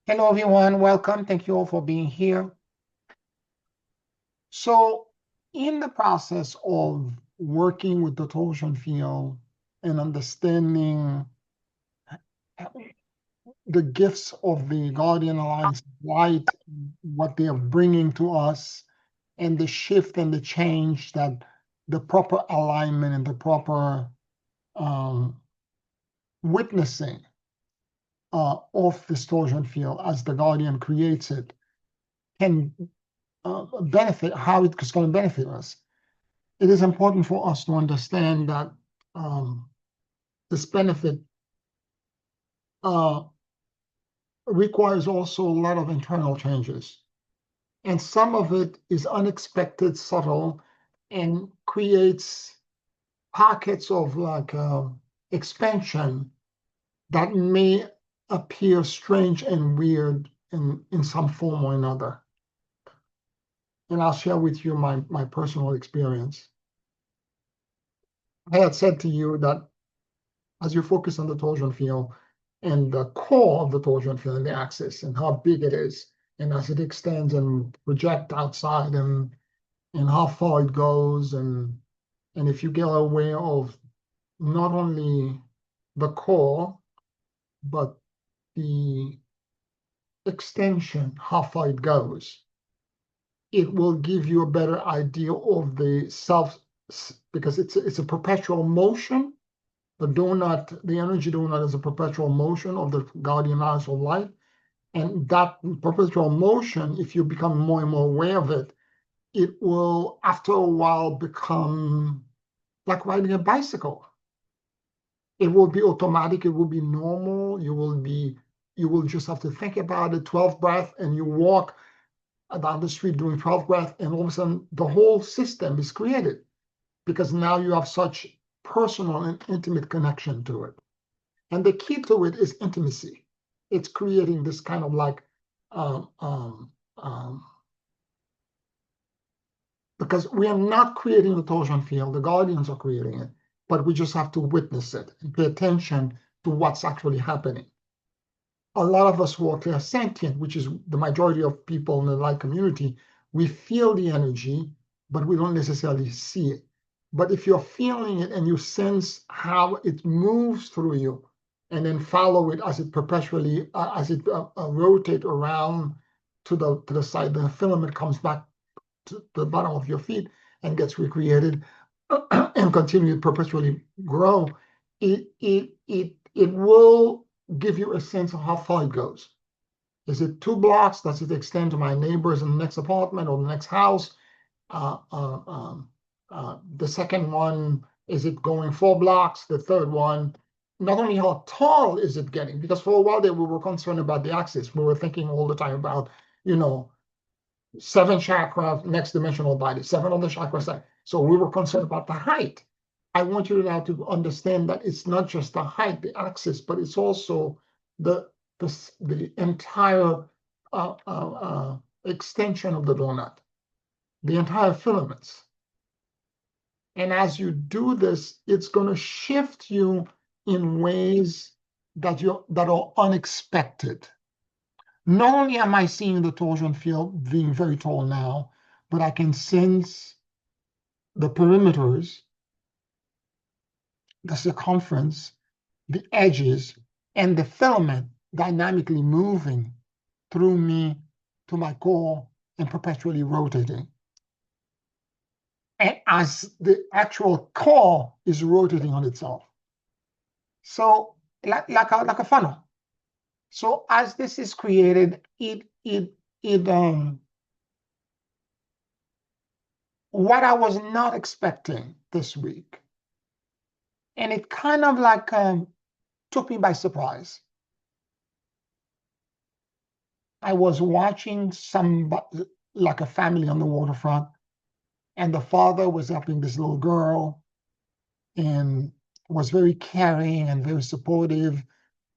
Hello, everyone. Welcome. Thank you all for being here. So, in the process of working with the torsion field and understanding the gifts of the Guardian Alliance light, what they are bringing to us, and the shift and the change that the proper alignment and the proper um, witnessing of this torsion field as the Guardian creates it can benefit, how it's going to benefit us. It is important for us to understand that um, this benefit uh, requires also a lot of internal changes. And some of it is unexpected, subtle, and creates pockets of expansion that may appear strange and weird in some form or another. And I'll share with you my personal experience. I had said to you that as you focus on the torsion field and the core of the torsion field and the axis and how big it is, and as it extends and projects outside and how far it goes, and if you get aware of not only the core, but the extension, how far it goes, it will give you a better idea of the self, because it's a perpetual motion. The donut, the energy donut is a perpetual motion of the guardian eyes of light. And that perpetual motion, if you become more and more aware of it, it will, after a while, become like riding a bicycle. It will be automatic, it will be normal, you will just have to think about it, 12 breath, and you walk down the street doing 12 breath, and all of a sudden the whole system is created because now you have such personal and intimate connection to it. And the key to it is intimacy. It's creating this kind of like, um, um, um, because we are not creating the torsion field, the guardians are creating it, but we just have to witness it and pay attention to what's actually happening. A lot of us who are clairsentient, which is the majority of people in the light community, we feel the energy, but we don't necessarily see it. But if you're feeling it and you sense how it moves through you, and then follow it as it perpetually, as it rotates around to the side, the filament comes back to the bottom of your feet and gets recreated and continue to perpetually grow, it will give you a sense of how far it goes. Is it 2 blocks? Does it extend to my neighbors in the next apartment or the next house? The second one, is it going 4 blocks? The third one, not only how tall is it getting, because for a while there we were concerned about the axis. We were thinking all the time about, you know, 7 chakra, next dimensional body, 7 on the chakra side. So we were concerned about the height. I want you now to understand that it's not just the height, the axis, but it's also the the entire extension of the donut, the entire filaments. And as you do this, it's going to shift you in ways that are unexpected. Not only am I seeing the torsion field being very tall now, but I can sense the perimeters, the circumference, the edges, and the filament dynamically moving through me to my core and perpetually rotating. And as the actual core is rotating on itself. So like a funnel. So as this is created, it what I was not expecting this week. And it kind of like took me by surprise. I was watching like a family on the waterfront, and the father was helping this little girl and was very caring and very supportive,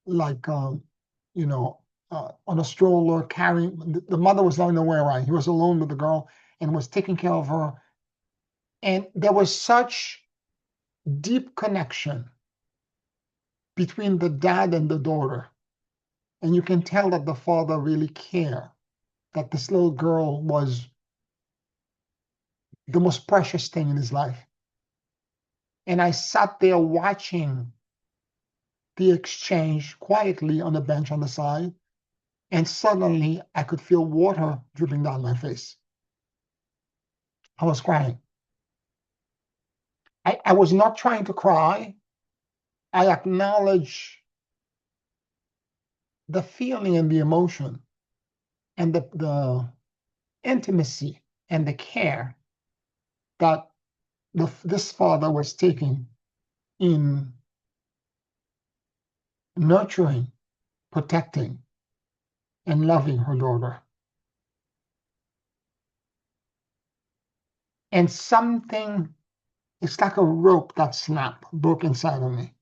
like, you know, on a stroller carrying. The mother was not nowhere around. He was alone with the girl and was taking care of her. And there was such deep connection between the dad and the daughter. And you can tell that the father really cared, that this little girl was the most precious thing in his life. And I sat there watching the exchange quietly on the bench on the side. And suddenly I could feel water dripping down my face. I was crying. I was not trying to cry. I acknowledged the feeling and the emotion and the intimacy and the care that this father was taking in nurturing, protecting, and loving her daughter. And something, it's like a rope that snapped, broke inside of me.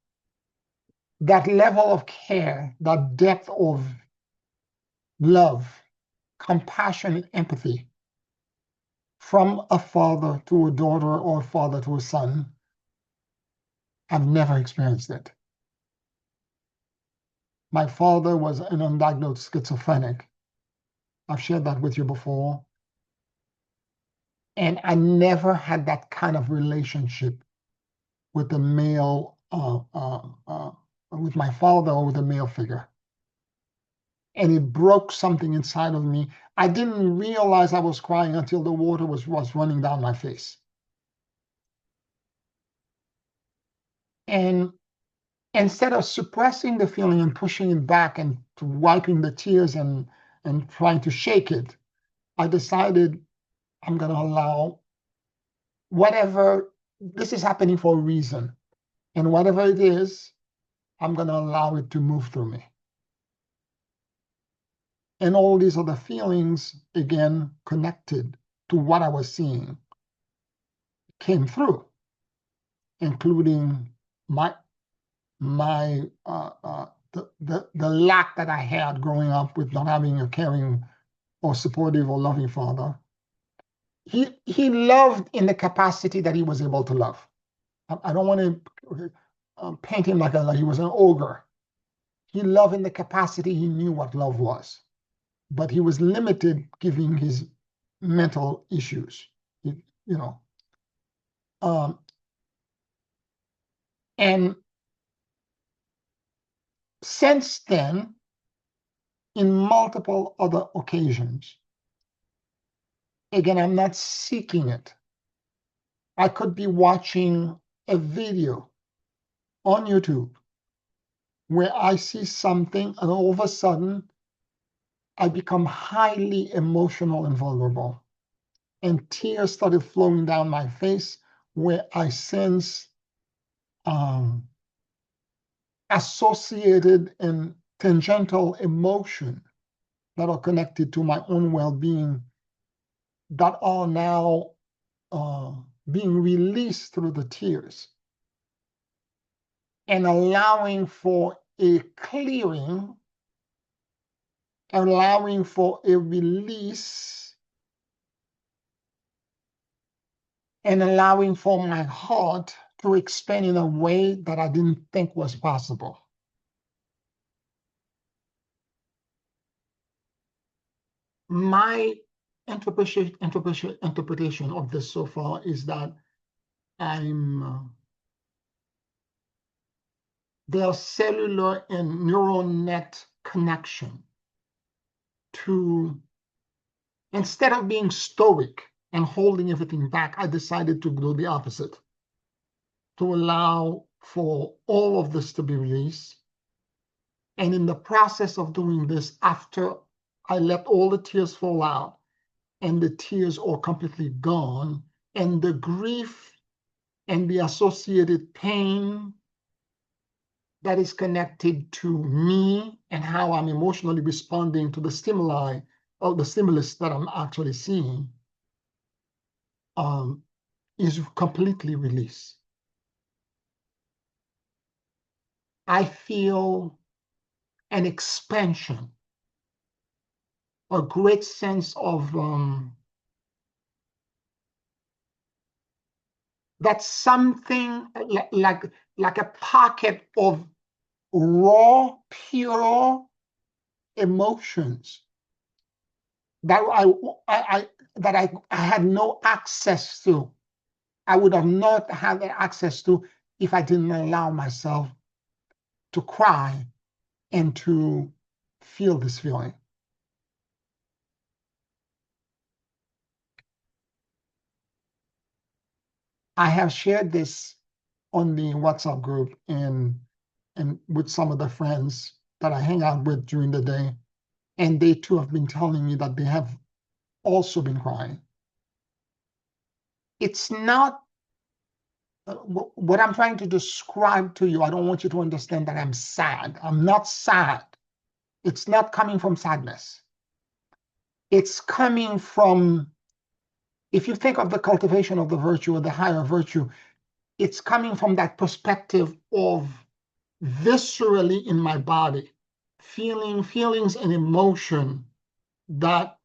That level of care, that depth of love, compassion, and empathy from a father to a daughter or a father to a son, I've never experienced it. My father was an undiagnosed schizophrenic. I've shared that with you before. And I never had that kind of relationship with a male, with my father or with a male figure. And it broke something inside of me. I didn't realize I was crying until the water was running down my face. And instead of suppressing the feeling and pushing it back and wiping the tears and trying to shake it, I decided I'm going to allow whatever, this is happening for a reason. And whatever it is, I'm going to allow it to move through me. And all these other feelings, again, connected to what I was seeing, came through, including the lack that I had growing up with not having a caring or supportive or loving father. He loved in the capacity that he was able to love. I don't want to paint him like he was an ogre. He loved in the capacity he knew what love was, but he was limited given his mental issues, you know. And since then, in multiple other occasions, again, I'm not seeking it. I could be watching a video on YouTube where I see something and all of a sudden I become highly emotional and vulnerable. And tears started flowing down my face where I sense associated and tangential emotion that are connected to my own well-being that are now being released through the tears and allowing for a clearing, allowing for a release, and allowing for my heart to expand in a way that I didn't think was possible. My interpretation of this so far is that there's cellular and neural net connection to, instead of being stoic and holding everything back, I decided to do the opposite, to allow for all of this to be released. And in the process of doing this, after I let all the tears fall out and the tears are completely gone, and the grief and the associated pain that is connected to me and how I'm emotionally responding to the stimuli or the stimulus that I'm actually seeing is completely released. I feel an expansion, a great sense of that's something like a pocket of raw, pure emotions that I had no access to. I would have not had access to if I didn't allow myself to cry and to feel this feeling. I have shared this on the WhatsApp group and with some of the friends that I hang out with during the day, and they too have been telling me that they have also been crying. It's not what I'm trying to describe to you. I don't want you to understand that I'm sad. I'm not sad. It's not coming from sadness. It's coming from, if you think of the cultivation of the virtue or the higher virtue, it's coming from that perspective of viscerally in my body, feelings and emotion that,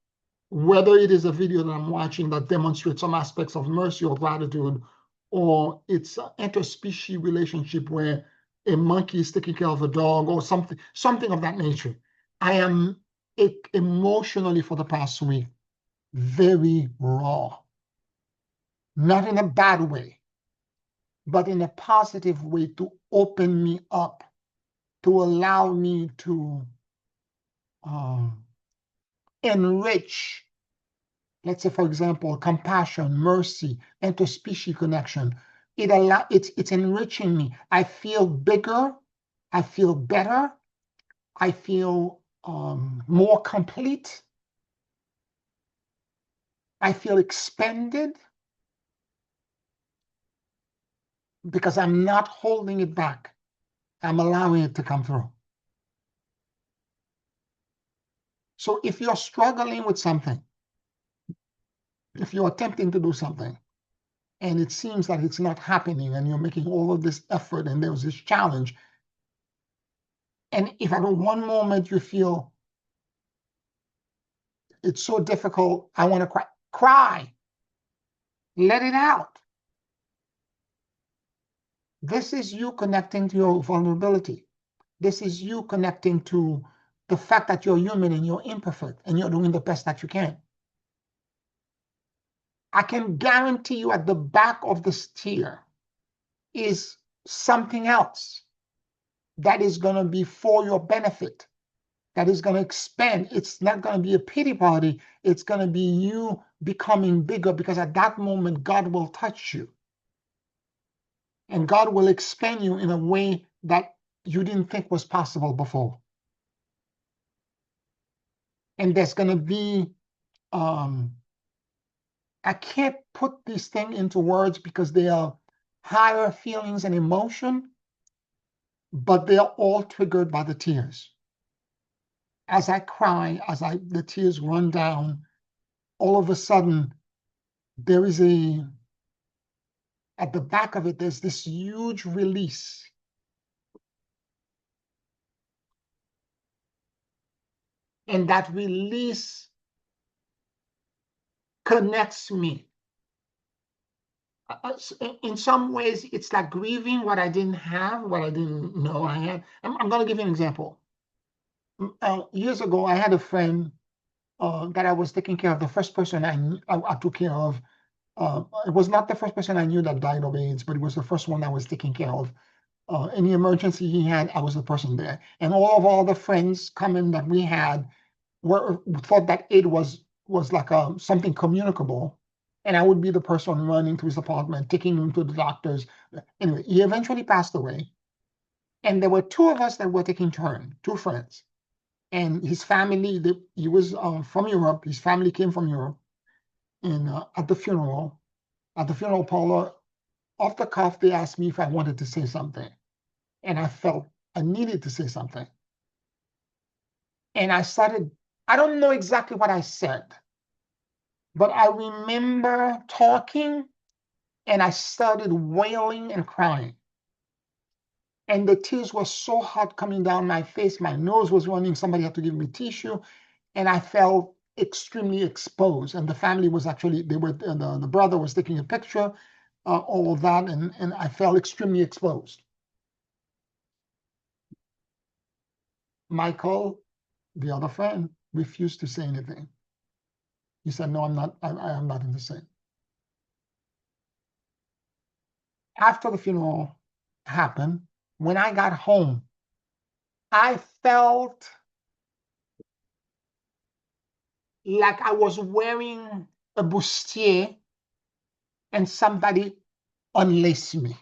whether it is a video that I'm watching that demonstrates some aspects of mercy or gratitude, or it's an interspecies relationship where a monkey is taking care of a dog or something of that nature. I am emotionally for the past week very raw, not in a bad way, but in a positive way to open me up, to allow me to enrich, let's say, for example, compassion, mercy, interspecies connection. It's enriching me. I feel bigger. I feel better. I feel more complete. I feel expanded because I'm not holding it back. I'm allowing it to come through. So if you're struggling with something, if you're attempting to do something, and it seems like it's not happening, and you're making all of this effort, and there's this challenge, and if at one moment you feel it's so difficult, I want to cry, let it out. This is you connecting to your vulnerability. This is you connecting to the fact that you're human and you're imperfect and you're doing the best that you can. I can guarantee you at the back of this tear is something else that is going to be for your benefit, that is going to expand. It's not going to be a pity party. It's going to be you becoming bigger, because at that moment, God will touch you. And God will expand you in a way that you didn't think was possible before. And there's going to be, I can't put these things into words because they are higher feelings and emotion, but they are all triggered by the tears. As I cry, the tears run down, all of a sudden, there is at the back of it, there's this huge release. And that release connects me. In some ways, it's like grieving what I didn't have, what I didn't know I had. I'm going to give you an example. Years ago, I had a friend that I was taking care of. The first person I took care of, it was not the first person I knew that died of AIDS, but it was the first one I was taking care of. Any emergency he had, I was the person there. And all the friends coming that we had thought that AIDS was like something communicable. And I would be the person running to his apartment, taking him to the doctors. Anyway, he eventually passed away. And there were two of us that were taking turn, two friends. And his family, he was from Europe. His family came from Europe. And at the funeral parlor, off the cuff, they asked me if I wanted to say something. And I felt I needed to say something. And I don't know exactly what I said, but I remember talking, and I started wailing and crying. And the tears were so hot coming down my face. My nose was running. Somebody had to give me tissue. And I felt extremely exposed. And the family was actually, the brother was taking a picture, all of that. And I felt extremely exposed. Michael, The other friend refused to say anything. He said, no, I'm not, I am not in the same. After the funeral happened, when I got home, I felt like I was wearing a bustier and somebody unlaced me.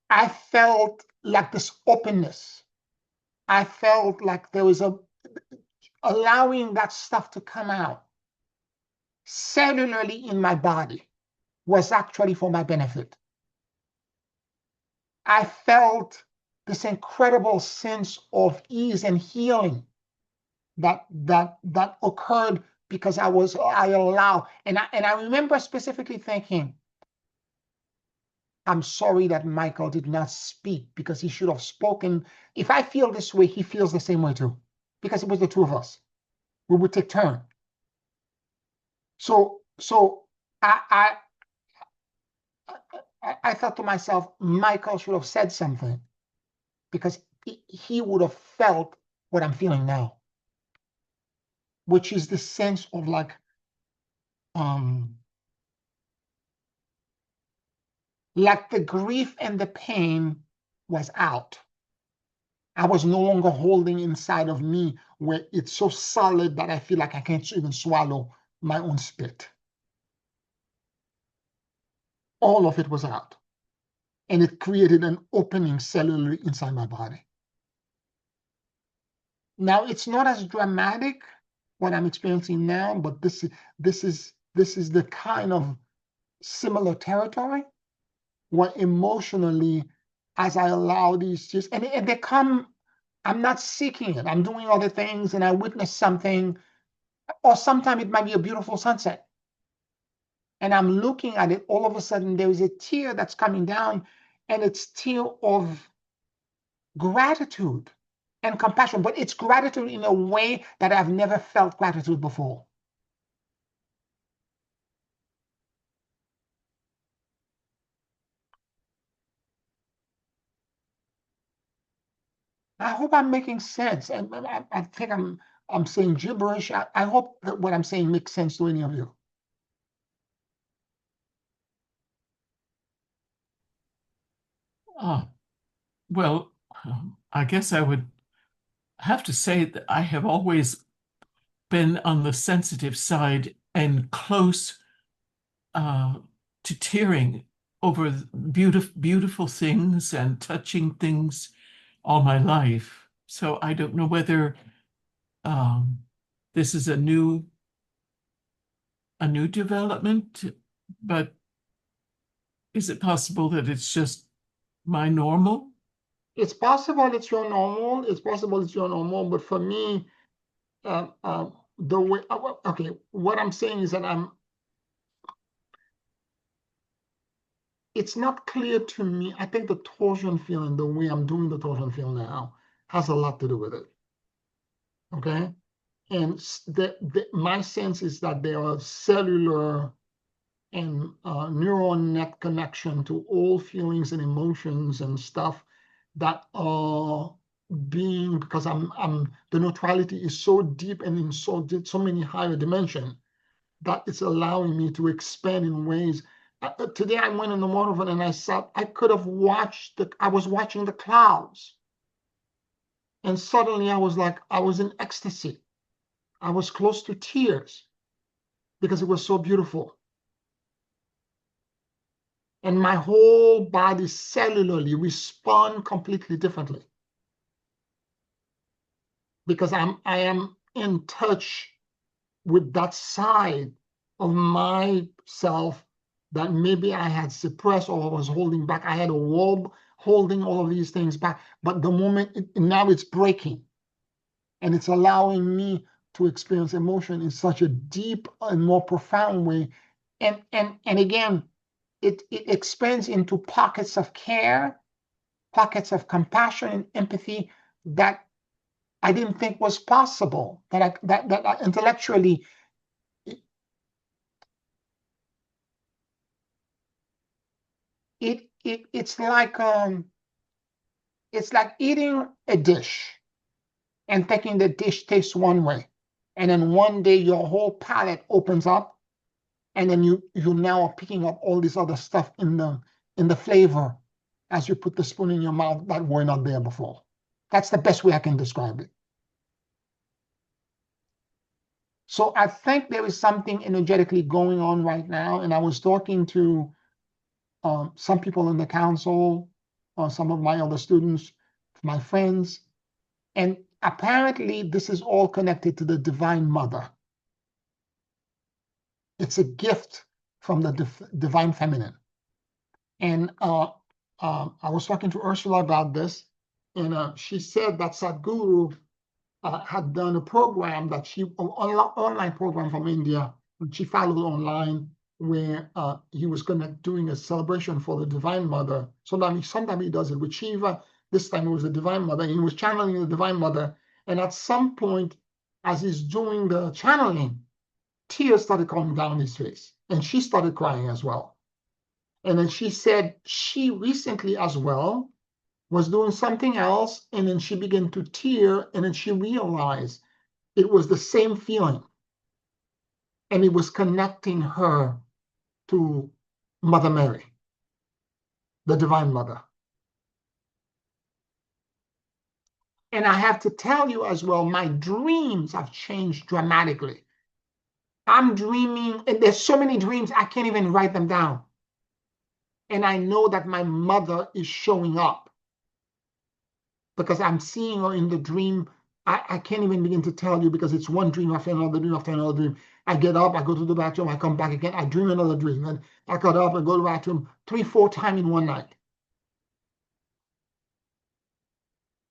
I felt like this openness. I felt like there was allowing that stuff to come out cellularly in my body was actually for my benefit. I felt this incredible sense of ease and healing that occurred because I allow, and I remember specifically thinking, I'm sorry that Michael did not speak because he should have spoken. If I feel this way, he feels the same way too, because it was the two of us. We would take turn. So I thought to myself, Michael should have said something because he would have felt what I'm feeling now, which is the sense of um, like the grief and the pain was out. I was no longer holding inside of me where it's so solid that I feel like I can't even swallow my own spit. All of it was out. And it created an opening cellularly inside my body. Now it's not as dramatic what I'm experiencing now, but this is the kind of similar territory where emotionally, as I allow these tears, and they come, I'm not seeking it. I'm doing other things and I witness something, or sometimes it might be a beautiful sunset. And I'm looking at it, all of a sudden there is a tear that's coming down, and it's tear of gratitude and compassion, but it's gratitude in a way that I've never felt gratitude before. I hope I'm making sense. And I think I'm saying gibberish. I hope that what I'm saying makes sense to any of you. Oh, well, I guess I would have to say that I have always been on the sensitive side and close uh, to tearing over beautiful things and touching things all my life. So I don't know whether um, this is a new development, but is it possible that it's just my normal? It's possible it's your normal. It's possible it's your normal. But for me, the way, okay, what I'm saying is that it's not clear to me. I think the torsion feeling, the way I'm doing the torsion feeling now, has a lot to do with it. Okay. And my sense is that there are cellular and neural net connection to all feelings and emotions and stuff that are being, because I'm the neutrality is so deep and in so many higher dimension that it's allowing me to expand in ways. Today I went in the waterfall and I could have I was watching the clouds, and suddenly I was like, I was in ecstasy. I was close to tears because it was so beautiful. And my whole body cellularly respond completely differently because I am in touch with that side of myself that maybe I had suppressed or was holding back. I had a wall holding all of these things back, but the moment now it's breaking, and it's allowing me to experience emotion in such a deep and more profound way. And again, it expands into pockets of care, pockets of compassion and empathy that I didn't think was possible. That intellectually, it's like eating a dish, and thinking the dish tastes one way. And then one day your whole palate opens up, and then you now are picking up all this other stuff in the flavor as you put the spoon in your mouth that were not there before. That's the best way I can describe it. So I think there is something energetically going on right now. And I was talking to some people in the council, some of my other students, my friends, and apparently this is all connected to the Divine Mother. It's a gift from the Divine Feminine. And I was talking to Ursula about this, and she said that Sadhguru had done a program that online program from India, which she followed online, where he was doing a celebration for the Divine Mother. Sometimes he does it with Shiva. This time it was the Divine Mother, and he was channeling the Divine Mother. And at some point, as he's doing the channeling, tears started coming down his face, and she started crying as well. And then she said she recently as well was doing something else, and then she began to tear, and then she realized it was the same feeling. And it was connecting her to Mother Mary, the Divine Mother. And I have to tell you as well, my dreams have changed dramatically. I'm dreaming, and there's so many dreams, I can't even write them down. And I know that my mother is showing up because I'm seeing her in the dream. I can't even begin to tell you because it's one dream after another dream after another dream. I get up, I go to the bathroom, I come back again, I dream another dream. And I got up and go to the bathroom 3-4 times in one night.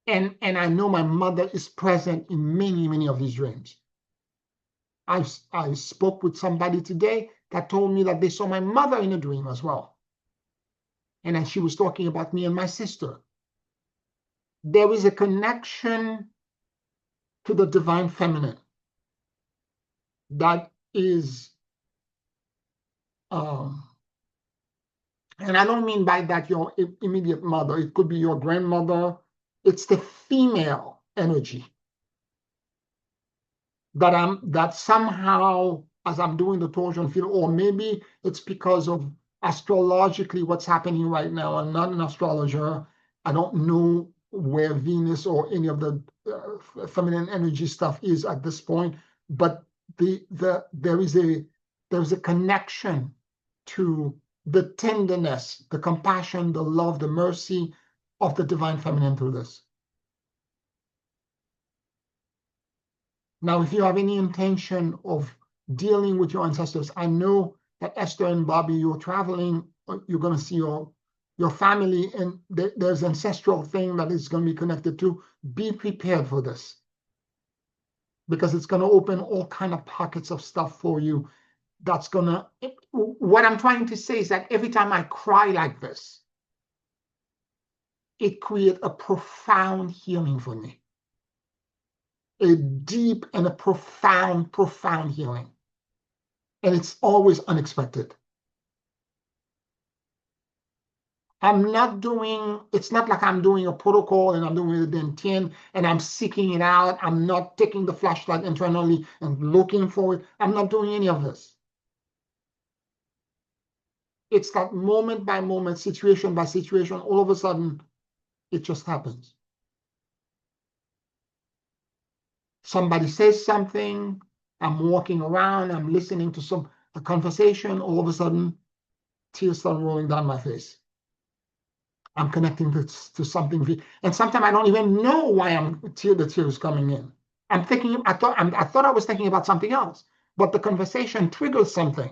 And I know my mother is present in many, many of these dreams. I spoke with somebody today that told me that they saw my mother in a dream as well. And then she was talking about me and my sister. There is a connection to the Divine Feminine that is, and I don't mean by that your immediate mother, it could be your grandmother. It's the female energy that somehow, as I'm doing the torsion field, or maybe it's because of astrologically what's happening right now. I'm not an astrologer. I don't know where Venus or any of the feminine energy stuff is at this point, but there is a connection to the tenderness, the compassion, the love, the mercy of the Divine Feminine through this. Now, if you have any intention of dealing with your ancestors, I know that Esther and Bobby, you're traveling, you're going to see your family, and there's ancestral thing that is going to be connected to. Be prepared for this, because it's going to open all kind of pockets of stuff for you. That's going to, what I'm trying to say is that every time I cry like this, it creates a profound healing for me. A deep and a profound, profound healing. And it's always unexpected. It's not like I'm doing a protocol and I'm doing it in 10 and I'm seeking it out. I'm not taking the flashlight internally and looking for it. I'm not doing any of this. It's that moment by moment, situation by situation, all of a sudden, it just happens. Somebody says something, I'm walking around, I'm listening to a conversation, all of a sudden, tears start rolling down my face. I'm connecting to something, and sometimes I don't even know why the tears coming in. I'm thinking, I thought I was thinking about something else, but the conversation triggers something.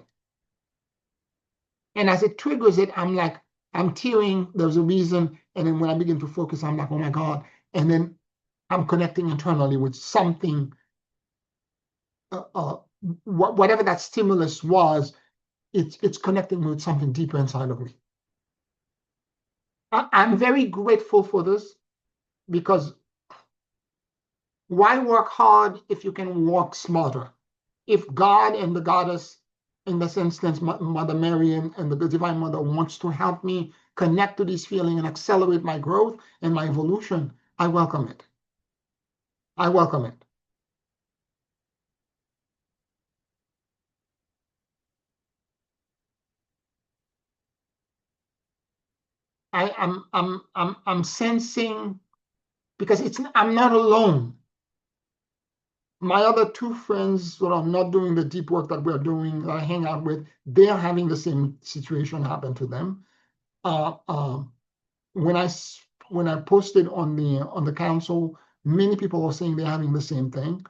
And as it triggers it, I'm like, I'm tearing, there's a reason, and then when I begin to focus, I'm like, oh my God, and then I'm connecting internally with something, whatever that stimulus was, it's connecting with something deeper inside of me. I'm very grateful for this, because why work hard if you can work smarter? If God and the goddess, in this instance, Mother Mary and the Divine Mother, wants to help me connect to this feeling and accelerate my growth and my evolution, I welcome it. I welcome it. I'm sensing, because I'm not alone. My other two friends that are not doing the deep work that we're doing, that I hang out with, they are having the same situation happen to them. Uh, uh, when I posted on the council, many people are saying they're having the same thing.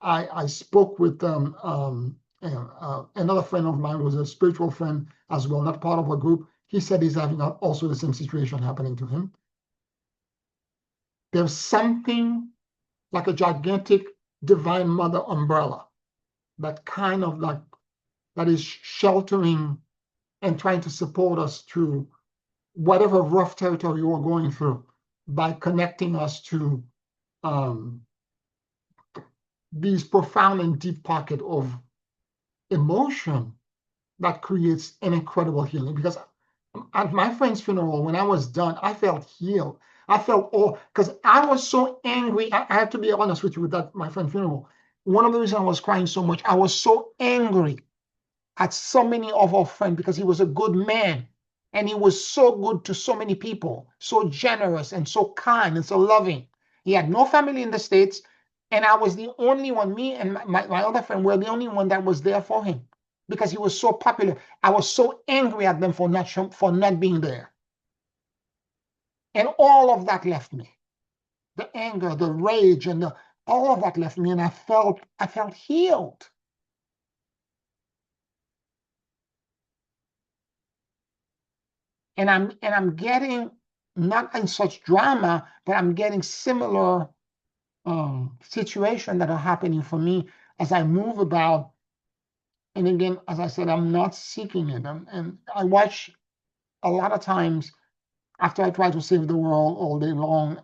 I spoke with another friend of mine who was a spiritual friend as well, not part of a group. He said he's having also the same situation happening to him. There's something like a gigantic divine mother umbrella that kind of like that is sheltering and trying to support us through whatever rough territory we're going through by connecting us to um, these profound and deep pocket of emotion that creates an incredible healing. Because at my friend's funeral, when I was done, I felt healed. I felt all, because I was so angry. I have to be honest with you with that, my friend's funeral. One of the reasons I was crying so much, I was so angry at so many of our friends because he was a good man and he was so good to so many people, so generous and so kind and so loving. He had no family in the States, and I was the only one, me and my other friend were the only one that was there for him because he was so popular. I was so angry at them for not being there. And all of that left me. The anger, the rage, and all of that left me, and I felt healed. And I'm getting, not in such drama, but I'm getting similar situations that are happening for me as I move about. And again, as I said, I'm not seeking it. And I watch a lot of times after I try to save the world all day long.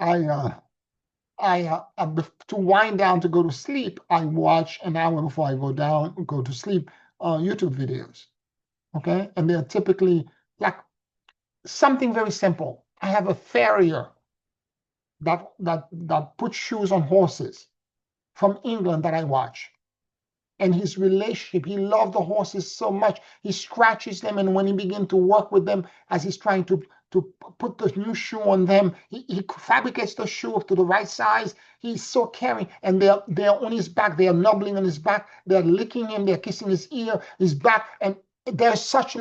I to wind down to go to sleep, I watch an hour before I go to sleep, YouTube videos. Okay, and they're typically like something very simple. I have a farrier that puts shoes on horses from England that I watch. And his relationship, he loved the horses so much. He scratches them, and when he begins to work with them, as he's trying to put the new shoe on them, he fabricates the shoe up to the right size. He's so caring, and they're on his back. They are nubbling on his back. They're licking him. They're kissing his ear, his back, and there's such.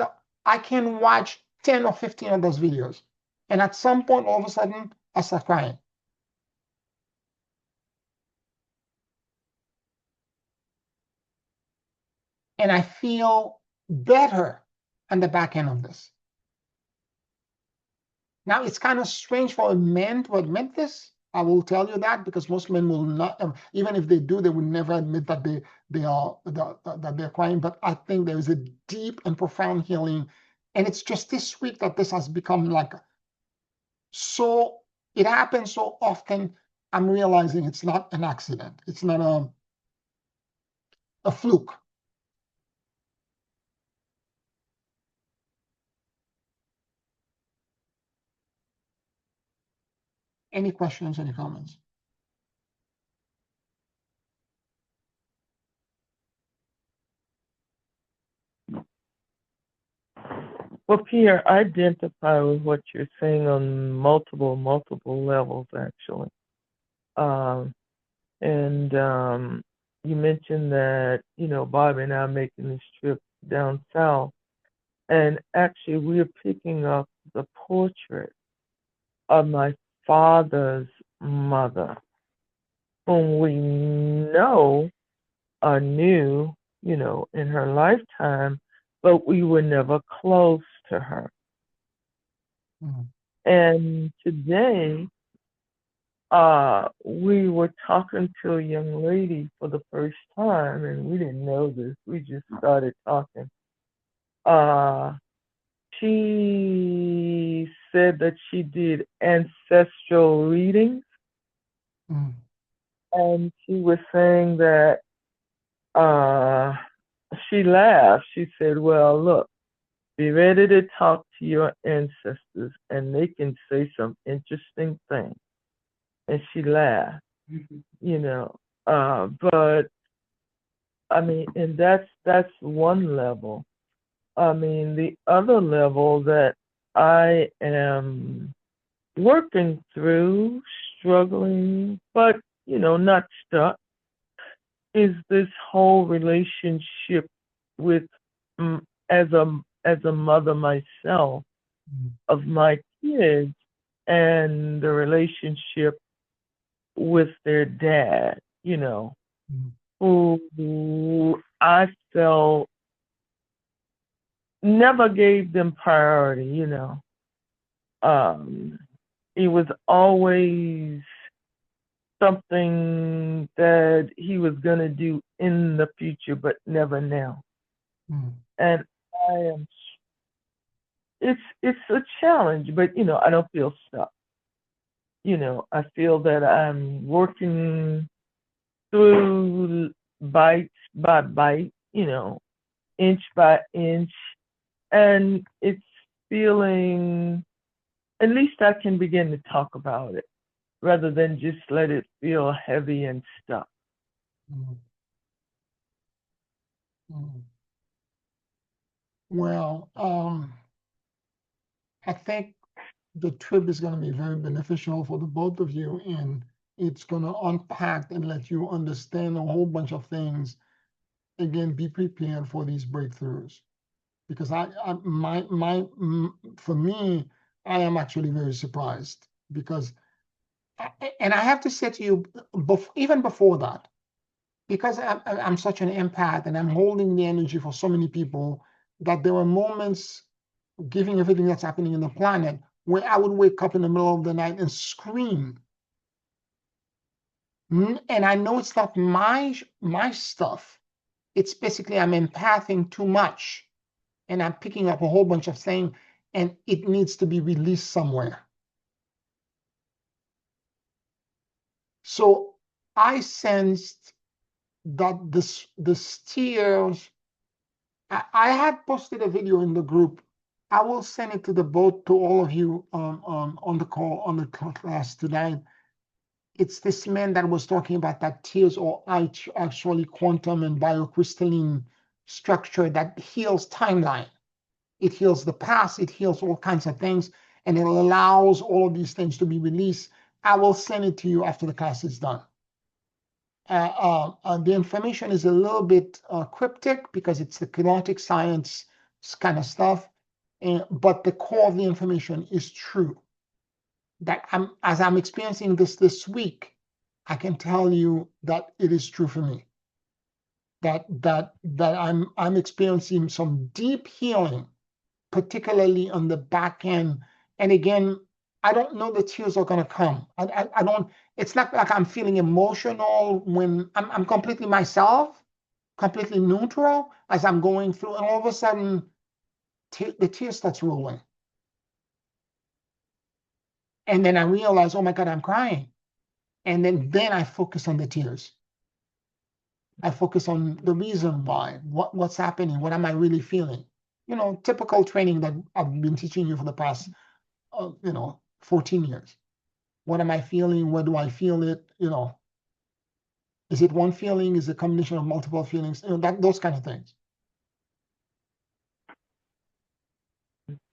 I can watch 10 or 15 of those videos, and at some point, all of a sudden, I start crying. And I feel better on the back end of this. Now, it's kind of strange for a man to admit this. I will tell you that, because most men will not, even if they do, they will never admit that that they're crying. But I think there is a deep and profound healing, and it's just this week that this has become like so. It happens so often. I'm realizing it's not an accident. It's not a fluke. Any questions? Any comments? Well, Pierre, I identify with what you're saying on multiple levels, actually. And you mentioned that, Bobby and I are making this trip down south. And actually, we're picking up the portrait of my father's mother, whom we know or knew, in her lifetime, but we were never close to her. Mm. And today, we were talking to a young lady for the first time, and we didn't know this. We just started talking. She said that she did ancestral readings, Mm. and she was saying that she laughed. She said, "Well, look, be ready to talk to your ancestors, and they can say some interesting things." and she laughed, you know. But I mean, and that's one level. I mean, the other level that I am working through, struggling, but not stuck, is this whole relationship with as a mother myself of my kids and the relationship with their dad, who I felt never gave them priority. It was always something that he was going to do in the future, but never now. And I am, it's a challenge, but I don't feel stuck. I feel that I'm working through bite by bite, inch by inch, and it's feeling, at least I can begin to talk about it rather than just let it feel heavy and stuck. Well, I think the trip is going to be very beneficial for the both of you, and it's going to unpack and let you understand a whole bunch of things. Again, be prepared for these breakthroughs, because for me, I am actually very surprised because, and I have to say to you, even before that, because I'm such an empath and I'm holding the energy for so many people, that there were moments, given everything that's happening in the planet, where I would wake up in the middle of the night and scream. And I know it's not my stuff. It's basically I'm empathing too much, and I'm picking up a whole bunch of things, and it needs to be released somewhere. So I sensed that the tears. I had posted a video in the group. I will send it to all of you on the call, on the class tonight. It's this man that was talking about that tears are actually quantum and biocrystalline structure that heals timeline. It heals the past, it heals all kinds of things, and it allows all of these things to be released. I will send it to you after the class is done. The information is a little bit cryptic because it's the kinetic science kind of stuff, but the core of the information is true. That as I'm experiencing this week, I can tell you that it is true for me. That I'm experiencing some deep healing, particularly on the back end. And again, I don't know the tears are going to come. I don't. It's not like I'm feeling emotional when I'm completely myself, completely neutral as I'm going through, and all of a sudden, the tears starts rolling. And then I realize, oh my God, I'm crying. And then I focus on the tears. I focus on the reason why, what's happening, what am I really feeling? Typical training that I've been teaching you for the past, 14 years. What am I feeling? Where do I feel it? Is it one feeling? Is it a combination of multiple feelings? Those kind of things.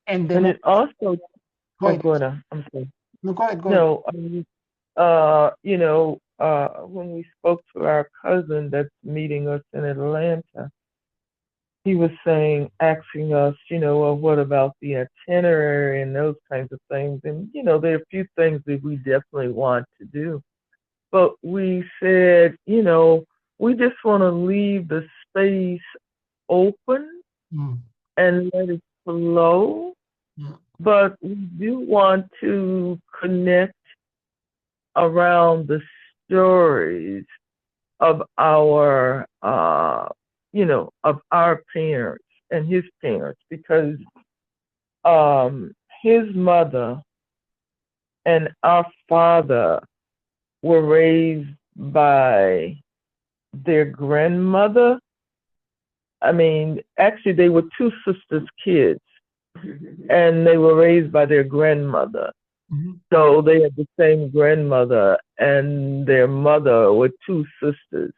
And then it also, go ahead. go ahead. I'm sorry. No, go ahead. No, when we spoke to our cousin that's meeting us in Atlanta, he was asking us, well, what about the itinerary and those kinds of things? And, there are a few things that we definitely want to do. But we said, we just want to leave the space open and let it flow. But we do want to connect around the stories of our, of our parents and his parents, because his mother and our father were raised by their grandmother. I mean, actually, they were two sisters' kids, and they were raised by their grandmother. Mhm. So they had the same grandmother, and their mother were two sisters,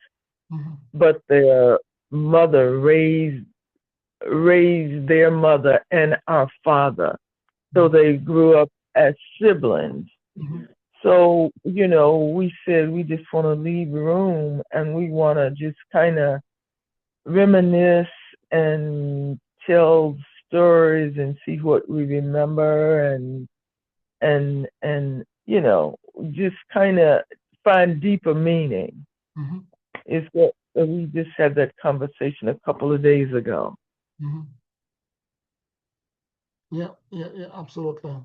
Mhm. but their mother raised their mother and our father. So Mhm. they grew up as siblings. Mhm. So, we said we just want to leave room and we want to just kind of reminisce and tell stories and see what we remember and just kind of find deeper meaning. Mhm. Is what we just had that conversation a couple of days ago. Mhm. Yeah, yeah, yeah, absolutely.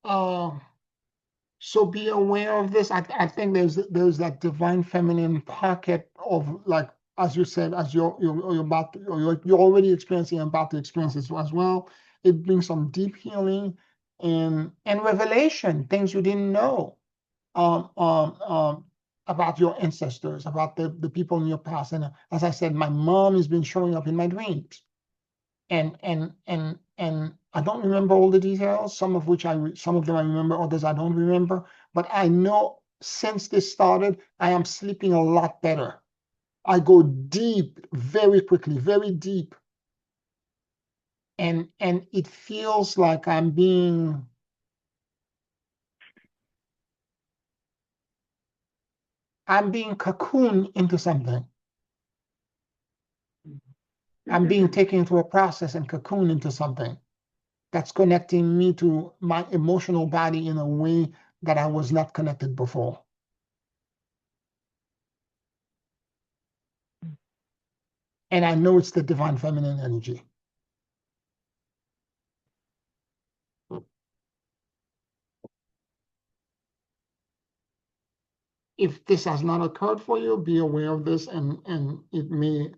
Uh, so be aware of this. I think there's that divine feminine pocket of, like, as you said, as you're about to, or you're already experiencing and about to experience this as well. It brings some deep healing and revelation, things you didn't know um um um about your ancestors, about the people in your past. And as I said, my mom has been showing up in my dreams. And I don't remember all the details. Some of them I remember, others I don't remember. But I know since this started, I am sleeping a lot better. I go deep very quickly, very deep, and it feels like I'm being cocooned into something. I'm being taken into a process and cocooned into something that's connecting me to my emotional body in a way that I was not connected before. And I know it's the divine feminine energy. If this has not occurred for you, be aware of this, and it may,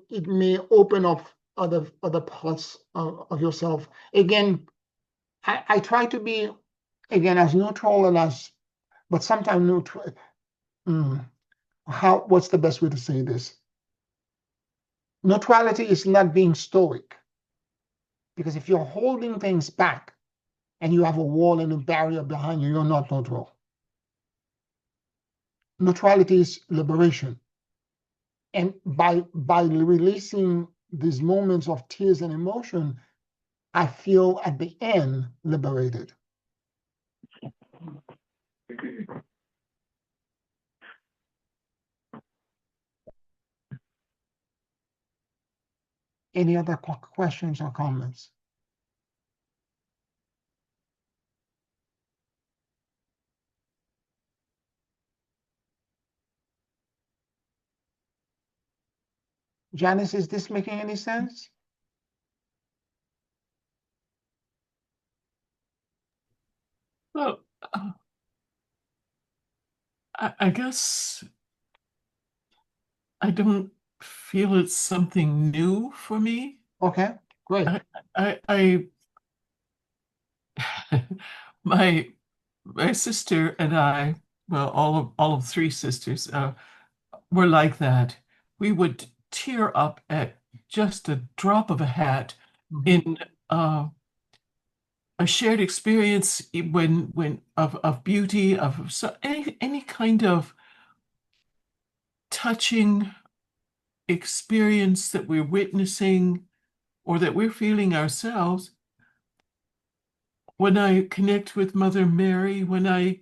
it may open up other parts of yourself. Again, I try to be, again, as neutral and but sometimes neutral. What's the best way to say this? Neutrality is not being stoic, because if you're holding things back and you have a wall and a barrier behind you, you're not neutral. Neutrality is liberation. And by releasing these moments of tears and emotion, I feel at the end liberated. Any other questions or comments? Janice, is this making any sense? Well, I guess I don't feel it's something new for me. Okay, great. I my my sister and I, well, all of three sisters, were like that. We would tear up at just a drop of a hat Mhm. in a shared experience when of beauty, of any kind of touching experience that we're witnessing or that we're feeling ourselves. When I connect with Mother Mary, when I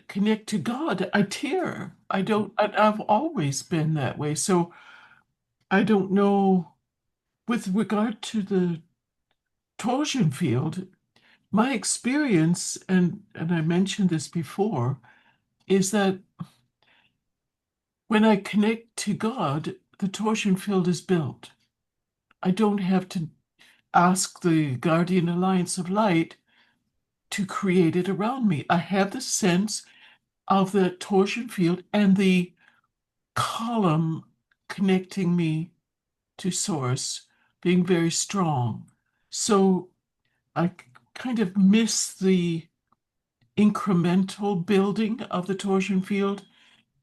connect to God, I tear. I've always been that way. So I don't know, with regard to the torsion field, my experience, and I mentioned this before, is that when I connect to God, the torsion field is built. I don't have to ask the Guardian Alliance of Light to create it around me. I have the sense of the torsion field and the column connecting me to source being very strong. So I kind of miss the incremental building of the torsion field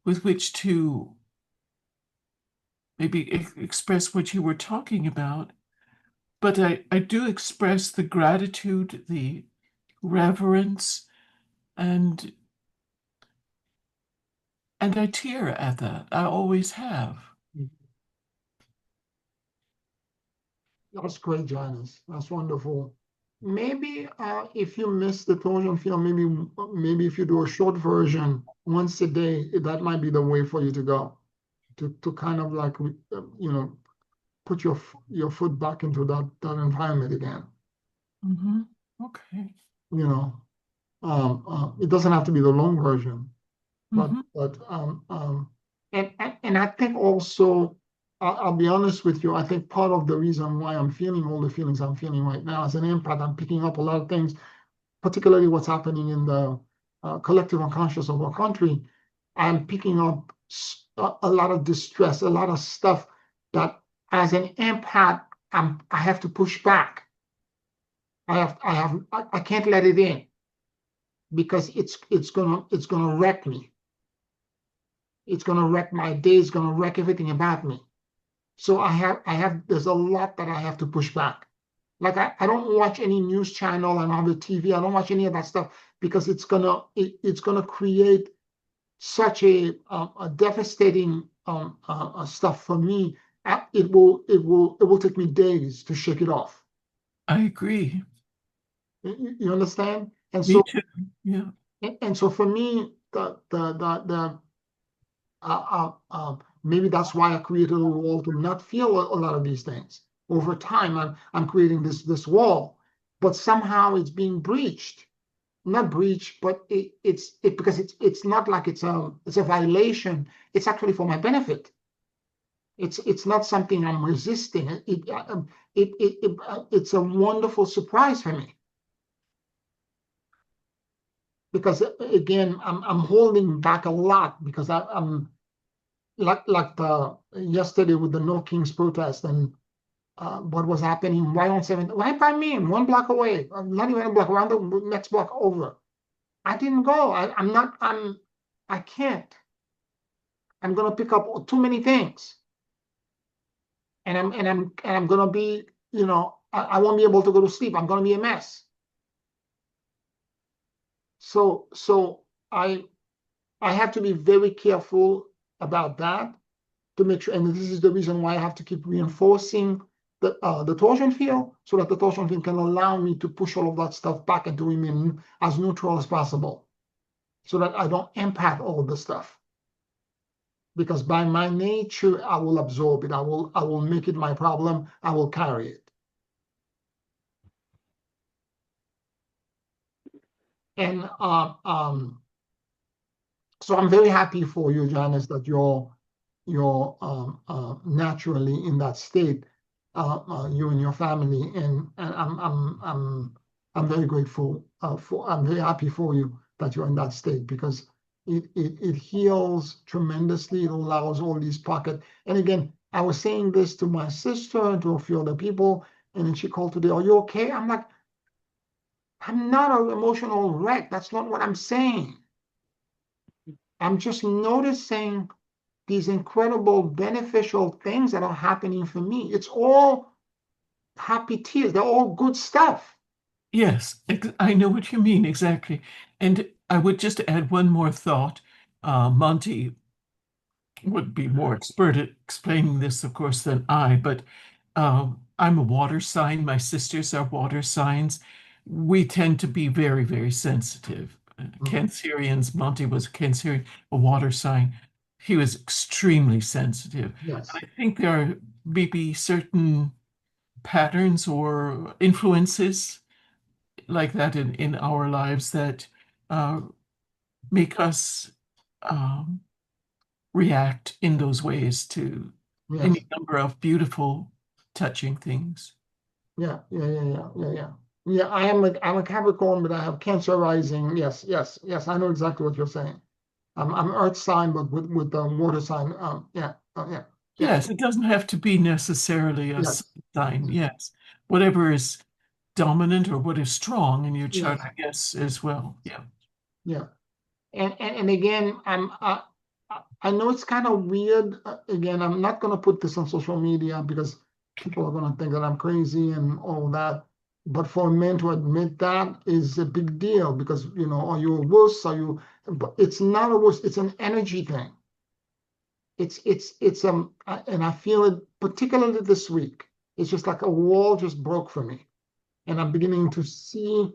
with which to maybe express what you were talking about. but I do express the gratitude, the reverence, and I tear at that. I always have. That's great, Janice. That's wonderful. Maybe if you miss the torsion field, maybe if you do a short version once a day, that might be the way for you to go. To kind of like put your foot back into that environment again. Mm-hmm. Okay. You know, it doesn't have to be the long version, but Mm-hmm. and I think also I'll be honest with you. I think part of the reason why I'm feeling all the feelings I'm feeling right now as an empath, I'm picking up a lot of things, particularly what's happening in the collective unconscious of our country. I'm picking up a lot of distress, a lot of stuff that as an empath, I have to push back. I can't let it in because it's gonna wreck me. It's gonna wreck my day. It's gonna wreck everything about me. So there's a lot that I have to push back. Like I don't watch any news channel and other TV. I don't watch any of that stuff because it's gonna create such a devastating stuff for me. It will take me days to shake it off. I agree. You understand? And Me so too. Yeah. for me, maybe that's why I created a wall to not feel a lot of these things. Over time, I'm creating this wall, but somehow it's being breached. Not breached, but it's because it's not like it's a violation. It's actually for my benefit. It's not something I'm resisting. It's a wonderful surprise for me because again, I'm holding back a lot because I'm like the yesterday with the No Kings protest and what was happening right on 7th, right by me, 1 block away, not even a block, around the next block over. I didn't go. I can't. I'm gonna pick up too many things, and I'm gonna be, I won't be able to go to sleep. I'm gonna be a mess. So I have to be very careful about that to make sure, and this is the reason why I have to keep reinforcing the torsion field so that the torsion field can allow me to push all of that stuff back and to remain as neutral as possible so that I don't impact all of the stuff. Because by my nature, I will absorb it. I will make it my problem. I will carry it. And so I'm very happy for you, Janice, that you're naturally in that state, you and your family, and I'm very grateful I'm very happy for you that you're in that state because it heals tremendously. It allows all these pockets. And again, I was saying this to my sister and to a few other people, and then she called today, "Are you okay?" I'm like, I'm not an emotional wreck. That's not what I'm saying. I'm just noticing these incredible beneficial things that are happening for me. It's all happy tears. They're all good stuff. Yes, I know what you mean exactly. And I would just add one more thought. Monty would be more expert at explaining this, of course, than I, but I'm a water sign. My sisters are water signs. We tend to be very, very sensitive. Cancerians, Monty was a Cancerian, a water sign. He was extremely sensitive. Yes. I think there are maybe certain patterns or influences like that in our lives that uh, make us um, react in those ways to Yes. any number of beautiful, touching things. Yeah. Yeah. Yeah. Yeah. Yeah. Yeah. Yeah. I'm a Capricorn, but I have Cancer rising. Yes. Yes. Yes. I know exactly what you're saying. I'm Earth sign, but with the water sign. Yeah. Yeah. Yeah. Yes, it doesn't have to be necessarily a Yes. sign. Yes, whatever is dominant or what is strong in your chart, Yes. I guess, as well. Yeah. Yeah. And again, I know it's kind of weird. Again, I'm not going to put this on social media because people are going to think that I'm crazy and all that. But for men to admit that is a big deal because, you know, are you a wuss? Are you, but it's not a wuss, it's an energy thing. And I feel it particularly this week. It's just like a wall just broke for me. And I'm beginning to see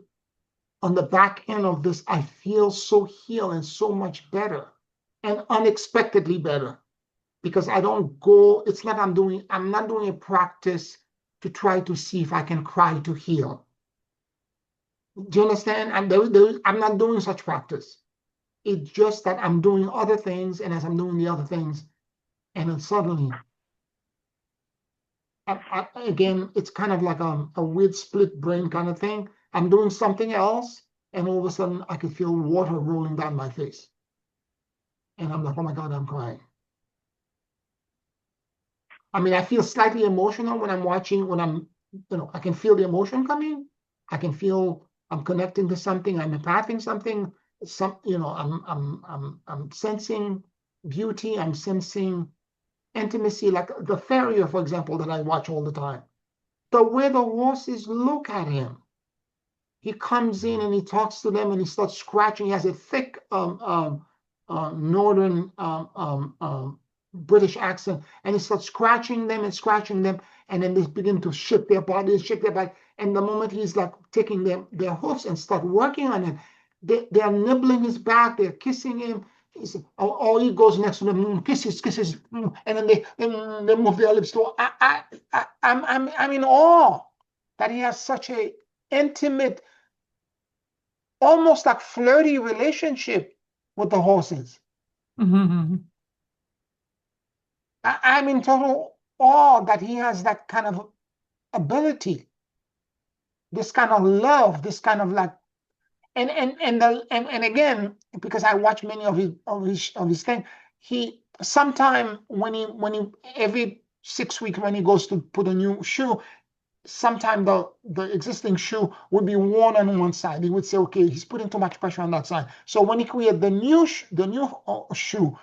on the back end of this, I feel so healed and so much better and unexpectedly better because I don't go, it's like I'm not doing a practice to try to see if I can cry to heal. Do you understand? I'm not doing such practice. It's just that I'm doing other things, and as I'm doing the other things, and then suddenly, again, it's kind of like a weird split brain kind of thing. I'm doing something else, and all of a sudden, I could feel water rolling down my face. And I'm like, oh my God, I'm crying. I mean, I feel slightly emotional when I'm watching, I can feel the emotion coming. I can feel I'm connecting to something, I'm empathing something, I'm sensing beauty, I'm sensing intimacy, like the farrier, for example, that I watch all the time. The way the horses look at him. He comes in and he talks to them and he starts scratching. He has a thick northern British accent, and he starts scratching them and scratching them, and then they begin to shake their bodies, shake their body. And the moment he's like taking their hoofs and start working on it, they are nibbling his back, they're kissing him. Or he goes next to them, kisses, and then they move their lips. So I'm in awe that he has such a intimate, almost like flirty relationship with the horses. Mm-hmm. I'm in total awe that he has that kind of ability, this kind of love, this kind of like, and again, because I watch many of his things, he sometime when he every 6 weeks when he goes to put a new shoe, sometime the existing shoe would be worn on one side. He would say, okay, he's putting too much pressure on that side. So when he created the new shoe,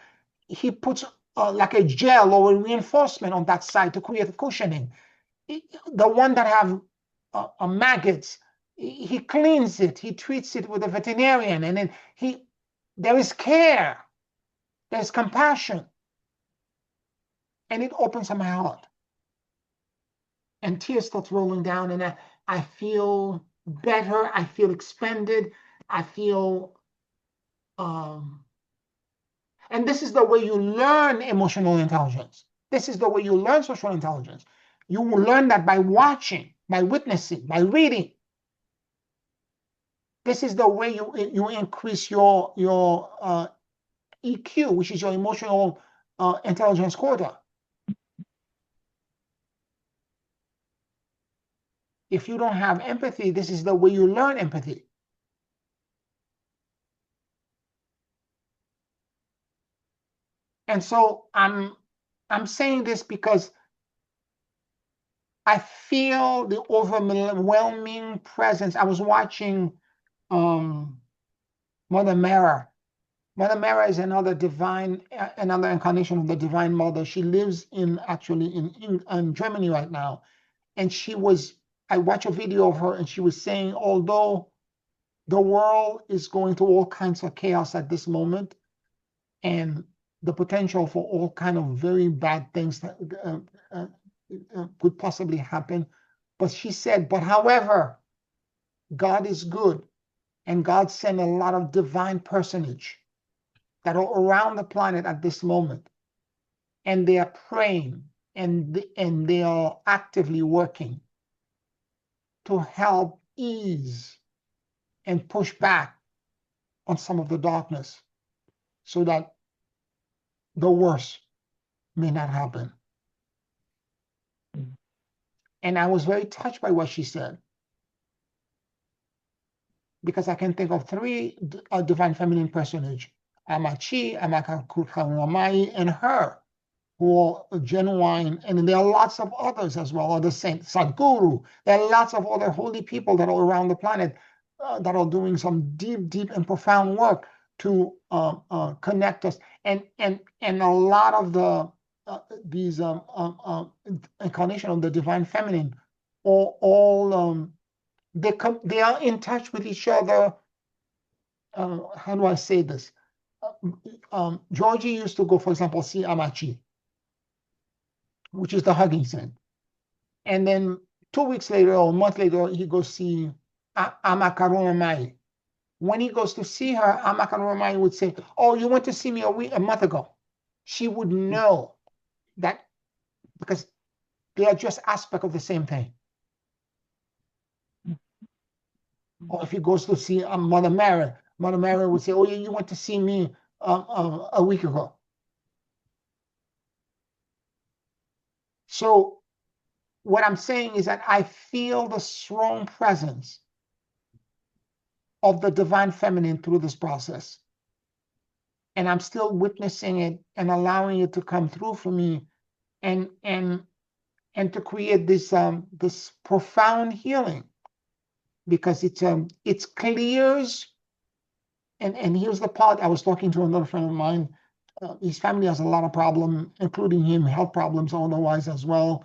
he puts like a gel or a reinforcement on that side to create a cushioning. The one that have maggots, he cleans it, he treats it with a veterinarian, and then there is care, there's compassion, and it opens my heart. And tears start rolling down, and I feel better, I feel expanded, I feel, and this is the way you learn emotional intelligence. This is the way you learn social intelligence. You will learn that by watching, by witnessing, by reading. This is the way you increase your EQ, which is your emotional intelligence quota. If you don't have empathy, this is the way you learn empathy. And so I'm saying this because I feel the overwhelming presence. I was watching Mother Mara. Mother Mara is another incarnation of the Divine Mother. She lives in Germany right now. And I watched a video of her, and she was saying, although the world is going through all kinds of chaos at this moment, and the potential for all kind of very bad things that could possibly happen. But she said, but however, God is good, and God sent a lot of divine personage that are around the planet at this moment, and they are praying, and they are actively working to help ease and push back on some of the darkness so that the worst may not happen. And I was very touched by what she said, because I can think of three divine feminine personage: Amachi, Amakakuramai, and her, who are genuine. And there are lots of others as well, other saints, Sadhguru. There are lots of other holy people that are around the planet that are doing some deep and profound work to connect us. And a lot of incarnation of the divine feminine, all they are in touch with each other. How do I say this? Georgie used to go, for example, see Amachi, which is the hugging scene. And then 2 weeks later or a month later, he goes see Amakaruna Mai. When he goes to see her, Amakaruna Mai would say, "Oh, you went to see me a month ago." She would know that because they are just aspects of the same thing. Or if he goes to see Mother Mary would say, "Oh, yeah, you went to see me a week ago." So what I'm saying is that I feel the strong presence of the divine feminine through this process. And I'm still witnessing it and allowing it to come through for me and to create this this profound healing, because it's clears. And here's the part. I was talking to another friend of mine. His family has a lot of problems, including him, health problems otherwise as well.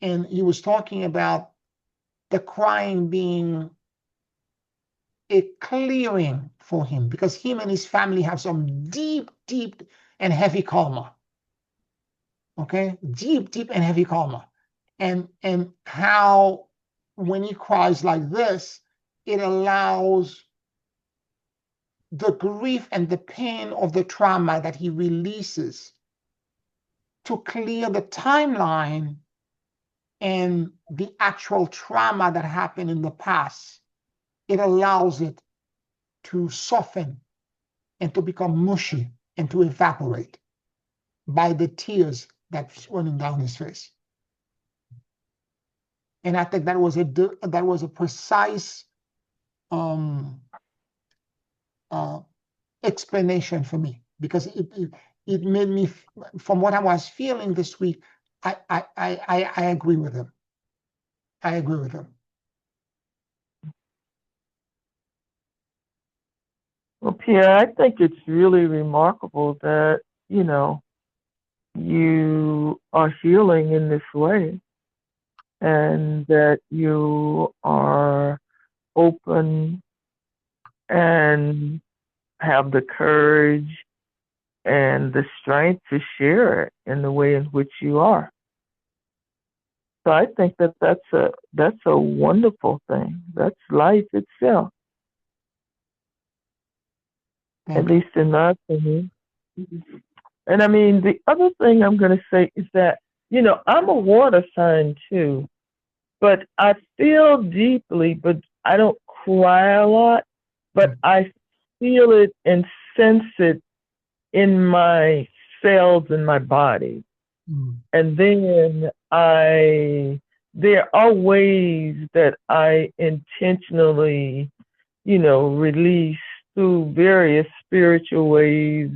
And he was talking about the crying being a clearing for him, because him and his family have some deep, deep and heavy karma. Okay, deep and heavy karma, and how when he cries like this, it allows the grief and the pain of the trauma that he releases to clear the timeline and the actual trauma that happened in the past. It allows it to soften and to become mushy and to evaporate by the tears that's running down his face. And I think that was a precise explanation for me, because it made me, from what I was feeling this week, I agree with him. I agree with him. Well, Pierre, I think it's really remarkable that, you are healing in this way and that you are open and have the courage and the strength to share it in the way in which you are. So I think that that's a wonderful thing. That's life itself. At least in my opinion. And I mean, the other thing I'm going to say is that, I'm a water sign too, but I feel deeply, but I don't cry a lot, but I feel it and sense it in my cells in my body. And then there are ways that I intentionally, release through various spiritual ways,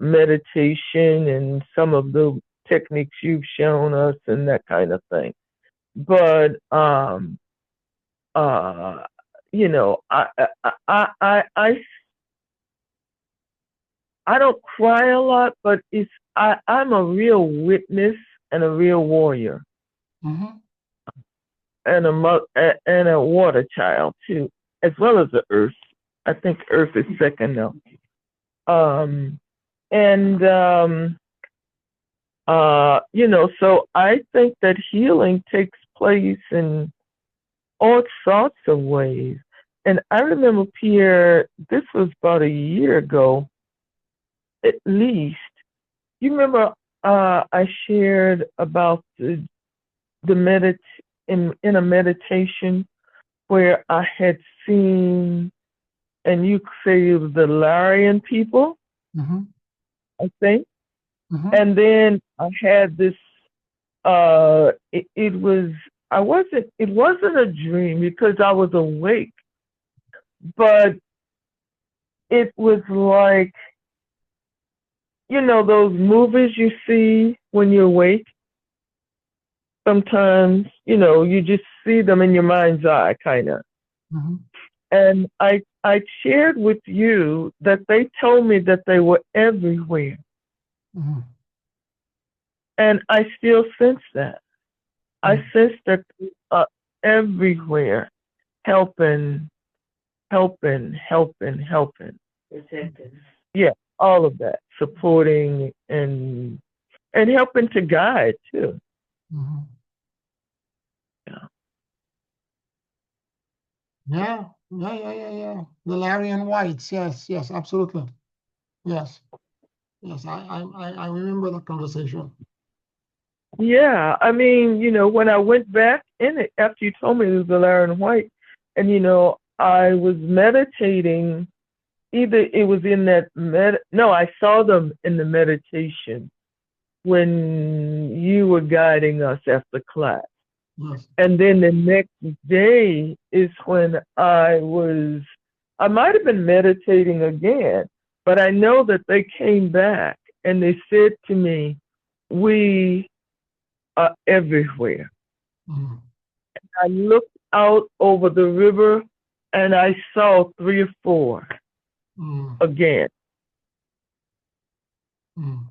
meditation and some of the techniques you've shown us and that kind of thing. But I don't cry a lot, but I'm a real witness and a real warrior, and a water child too, as well as the earth. I think earth is second though. So I think that healing takes place in all sorts of ways. And I remember, Pierre, this was about a year ago, at least. You remember I shared about in a meditation where I had seen, and you say it was the Larian people, I think. And then I had this, it wasn't a dream because I was awake, but it was like, those movies you see when you're awake. Sometimes, you just see them in your mind's eye, kind of. And I shared with you that they told me that they were everywhere. And I still sense that. I sense that everywhere, helping, helping. Protective. Yeah, all of that, supporting and helping to guide too. Mhm. Yeah. Yeah, yeah. The Larry and Whites, yes, absolutely. Yes, I remember that conversation. Yeah, I mean, when I went back in it after you told me it was the Larry White, and I was meditating. Either it was in that no, I saw them in the meditation when you were guiding us after class. Yes. And then the next day is when I might have been meditating again, but I know that they came back and they said to me, we are everywhere. Mm. I looked out over the river and I saw 3 or 4 again. Mm.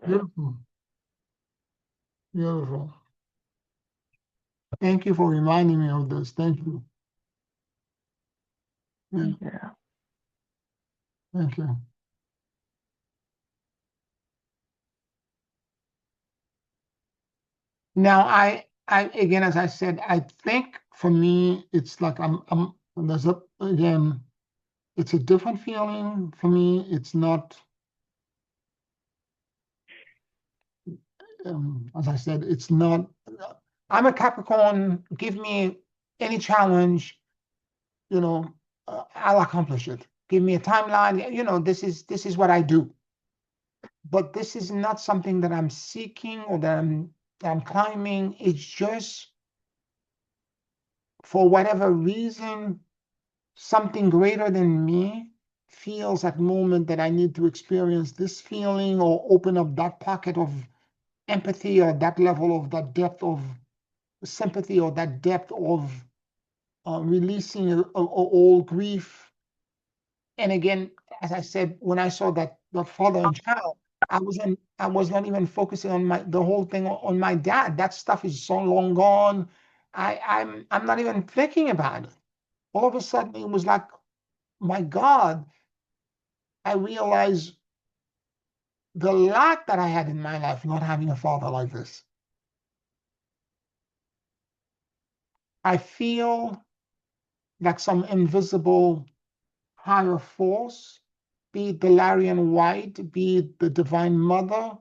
Beautiful. Beautiful. Thank you for reminding me of this. Thank you. Yeah. Thank you. Now, I again, as I said, I think for me, it's like again, it's a different feeling for me. It's not, as I said, it's not. I'm a Capricorn. Give me any challenge, I'll accomplish it. Give me a timeline. This is what I do. But this is not something that I'm seeking or that I'm climbing. It's just for whatever reason, something greater than me feels at the moment that I need to experience this feeling or open up that pocket of empathy or that level of that depth of sympathy or that depth of releasing old grief. And again, as I said, when I saw that the father and child, I was not even focusing on the whole thing on my dad. That stuff is so long gone. I'm not even thinking about it. All of a sudden, it was like, my God, I realized the lack that I had in my life not having a father like this. I feel like some invisible higher force, be it the Larian White, be it the Divine Mother,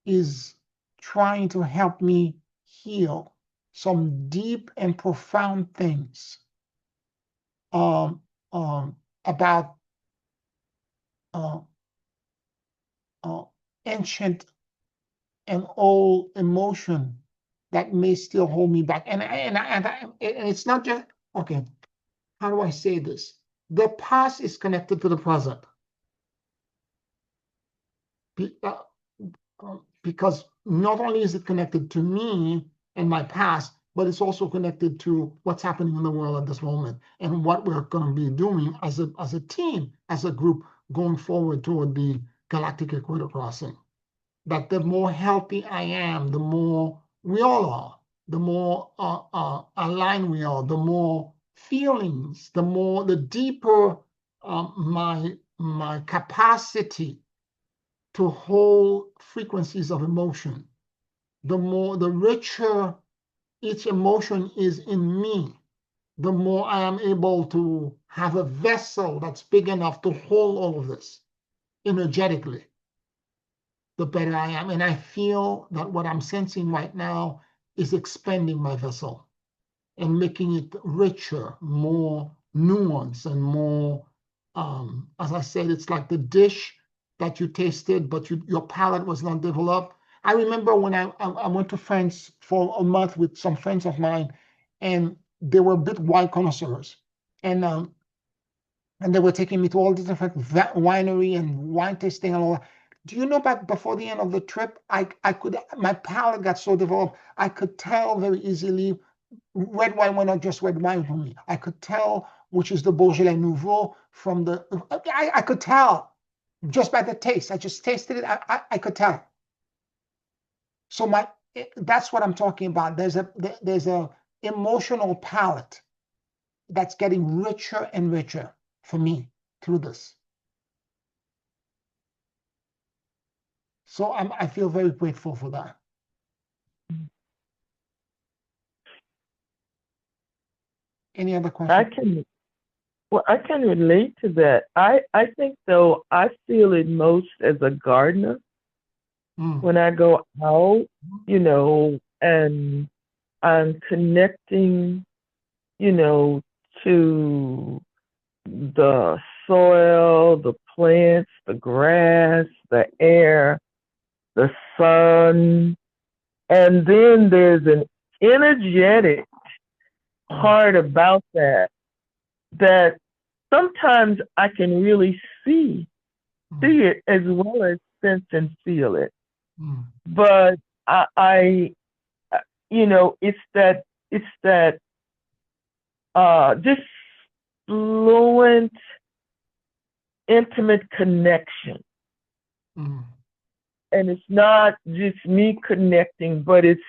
is trying to help me heal some deep and profound things um, about uh, ancient and old emotion that may still hold me back. And it's not just, okay, how do I say this? The past is connected to the present. Because not only is it connected to me and my past, but it's also connected to what's happening in the world at this moment and what we're going to be doing as a team, as a group, going forward toward the galactic equator crossing. That the more healthy I am, the more we all are, the more aligned we are, the more feelings, the deeper my capacity to hold frequencies of emotion, the richer each emotion is in me, the more I am able to have a vessel that's big enough to hold all of this energetically, the better I am. And I feel that what I'm sensing right now is expanding my vessel and making it richer, more nuanced, and more, as I said, it's like the dish that you tasted, but your palate was not developed. I remember when I went to France for a month with some friends of mine, and they were big wine connoisseurs. And they were taking me to all these different winery and wine tasting and all that. Do you know that before the end of the trip, my palate got so developed, I could tell very easily red wine were not just red wine for me. I could tell which is the Beaujolais Nouveau from I could tell just by the taste. I just tasted it. I could tell. So that's what I'm talking about. There's a emotional palette that's getting richer and richer for me through this. So I feel very grateful for that. Any other questions? I can relate to that. I think though I feel it most as a gardener when I go out, and I'm connecting, to the soil, the plants, the grass, the air, the sun. And then there's an energetic part about that sometimes I can really see it as well as sense and feel it. But I it's that just fluent, intimate connection. And it's not just me connecting, but it's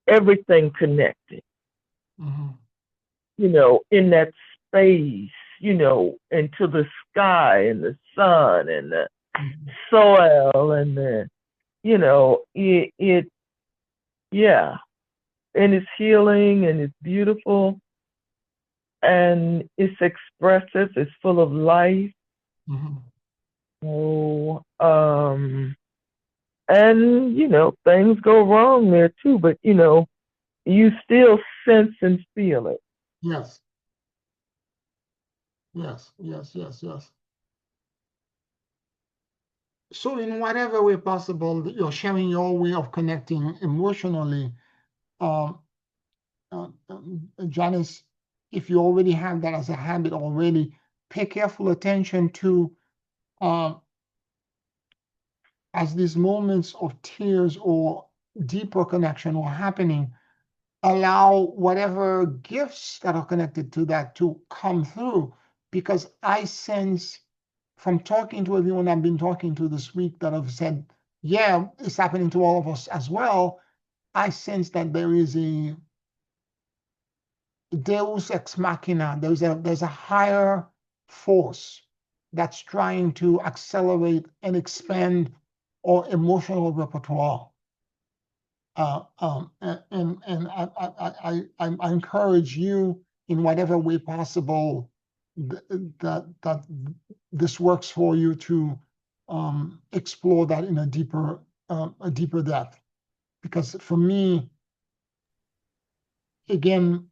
everything connecting. In that space, into the sky and the sun and the soil and the, and it's healing and it's beautiful and it's expressive, it's full of life. So, and things go wrong there too, but you still sense and feel it. Yes. Yes, yes, yes, yes. So in whatever way possible, you're sharing your way of connecting emotionally. Janice, if you already have that as a habit already, pay careful attention to as these moments of tears or deeper connection are happening, allow whatever gifts that are connected to that to come through. Because I sense from talking to everyone I've been talking to this week that have said, yeah, it's happening to all of us as well. I sense that there is a Deus ex machina. There's a higher force that's trying to accelerate and expand our emotional repertoire. And I encourage you in whatever way possible that this works for you to explore that in a deeper depth. Because for me, again,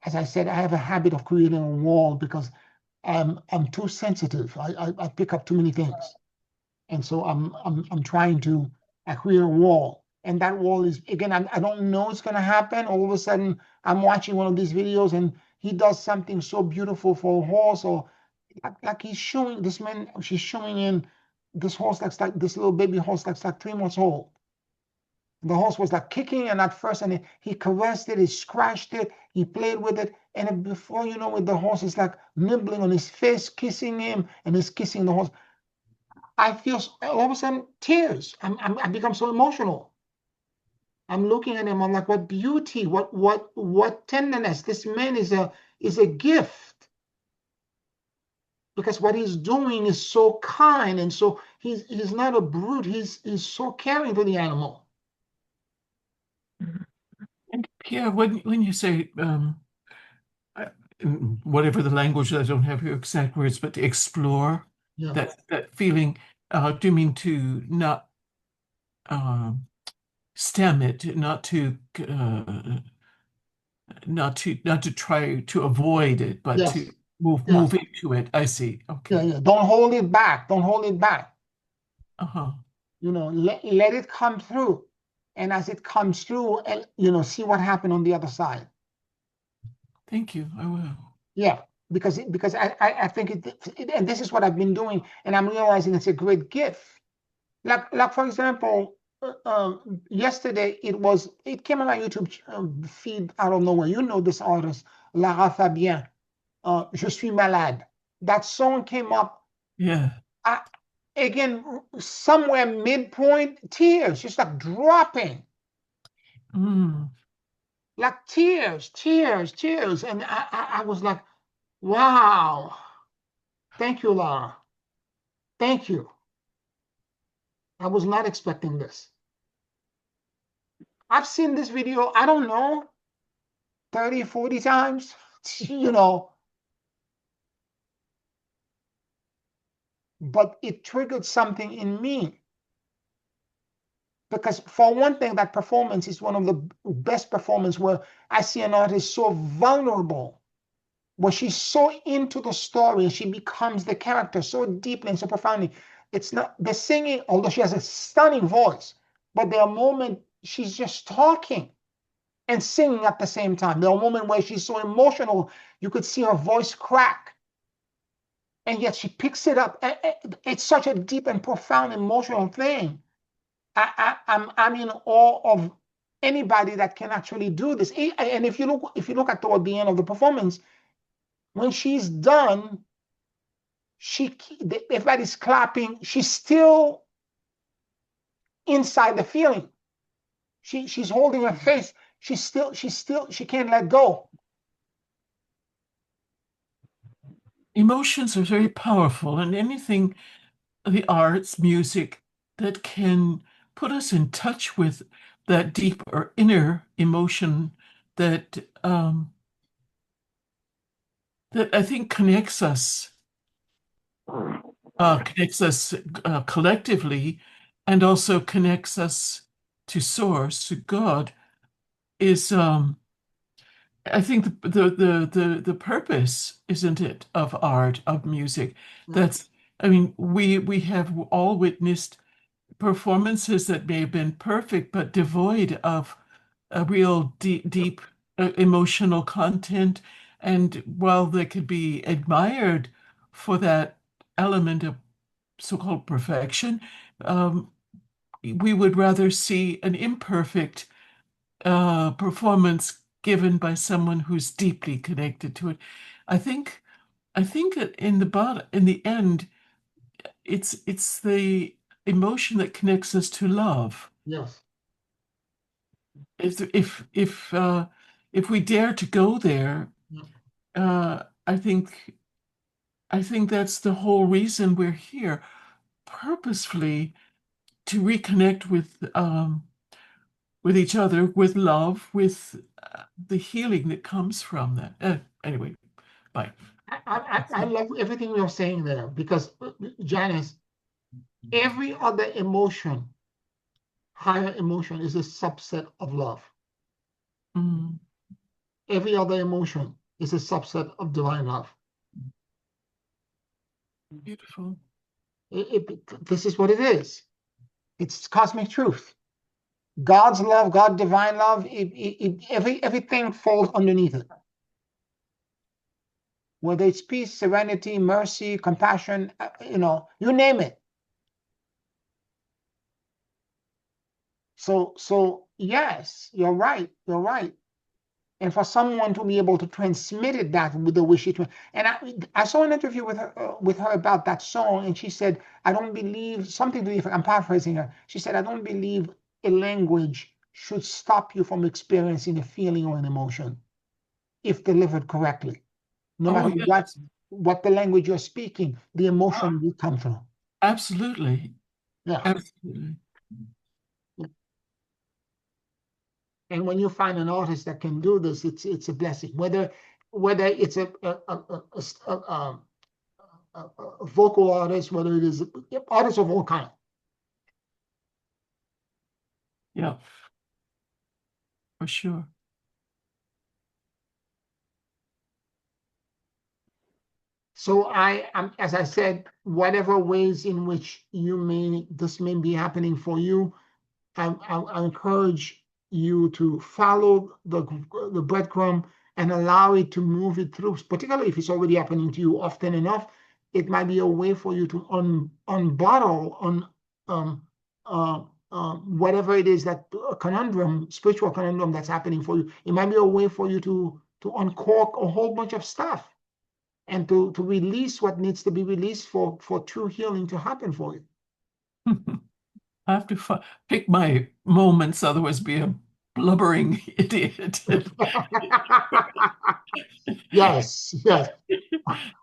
as I said, I have a habit of creating a wall because I'm too sensitive. I pick up too many things, and so I'm trying to create a wall. And that wall is, again, I don't know it's going to happen. All of a sudden, I'm watching one of these videos and he does something so beautiful for a horse, or like he's showing this man, she's showing in this horse that's like this little baby horse that's like 3 months old. The horse was like kicking, and at first, and he caressed it, he scratched it, he played with it, and before you know it, the horse is like nibbling on his face, kissing him, and he's kissing the horse. I feel all of a sudden tears. I become so emotional. I'm looking at him. I'm like, what beauty, what tenderness. This man is a gift, because what he's doing is so kind, and so he's not a brute. He's so caring for the animal. And Pierre, when you say whatever the language, I don't have your exact words, but to explore that feeling, do you mean to not stem it, not to try to avoid it, but to move into it? I see. Okay. Yeah. Don't hold it back. Don't hold it back. Uh-huh. Let it come through. And as it comes through, see what happened on the other side. Thank you. I will. Yeah, because I think and this is what I've been doing, and I'm realizing it's a great gift. Like for example, yesterday it came on my YouTube feed out of nowhere. You know this artist, Lara Fabian, Je suis malade. That song came up. Yeah. again, somewhere midpoint, tears just like dropping, like tears. And I was like, wow, thank you, Laura. Thank you. I was not expecting this. I've seen this video, I don't know, 30, 40 times, you know, but it triggered something in me. Because for one thing, that performance is one of the best performances where I see an artist so vulnerable, where she's so into the story and she becomes the character so deeply and so profoundly. It's not the singing, although she has a stunning voice, but there are moments she's just talking and singing at the same time. There are moments where she's so emotional, you could see her voice crack. And yet she picks it up. It's such a deep and profound emotional thing. I'm in awe of anybody that can actually do this. And if you look at toward the end of the performance, when she's done, everybody's clapping. She's still inside the feeling. She's holding her face. She can't let go. Emotions are very powerful, and anything, the arts, music, that can put us in touch with that deep or inner emotion that that I think connects us collectively, and also connects us to Source, to God, is I think the purpose, isn't it, of art, of music? That's, I mean, we have all witnessed performances that may have been perfect, but devoid of a real deep emotional content. And while they could be admired for that element of so-called perfection, um, we would rather see an imperfect performance given by someone who's deeply connected to it. I think that in the end, it's the emotion that connects us to love. Yes. If we dare to go there, uh, I think that's the whole reason we're here, purposefully to reconnect with each other, with love, with the healing that comes from that. Anyway, bye. I love everything you're saying there because, Janice, every other emotion, higher emotion, is a subset of love. Mm, Every other emotion is a subset of divine love. beautiful. This is what it is. It's cosmic truth. God's love, God divine love, everything falls underneath it. Whether it's peace, serenity, mercy, compassion, you name it. So yes, you're right. You're right. And for someone to be able to transmit it that with the way she, and I saw an interview with her about that song, and she said, I don't believe something to the effect, I'm paraphrasing her. She said, I don't believe a language should stop you from experiencing a feeling or an emotion if delivered correctly. No Oh, matter yes, what the language you're speaking, the emotion will come through. absolutely. Yeah. Absolutely. And when you find an artist that can do this, it's a blessing. Whether it's a vocal artist, whether it is artists of all kinds. Yeah, for sure. So as I said, whatever ways in which this may be happening for you, I encourage you to follow the breadcrumb and allow it to move it through, particularly if it's already happening to you often enough. It might be a way for you to unbottle whatever it is, that conundrum, spiritual conundrum that's happening for you. It might be a way for you to uncork a whole bunch of stuff and to release what needs to be released for true healing to happen for you. I have to pick my moments, otherwise be a blubbering idiot. Yes, yes.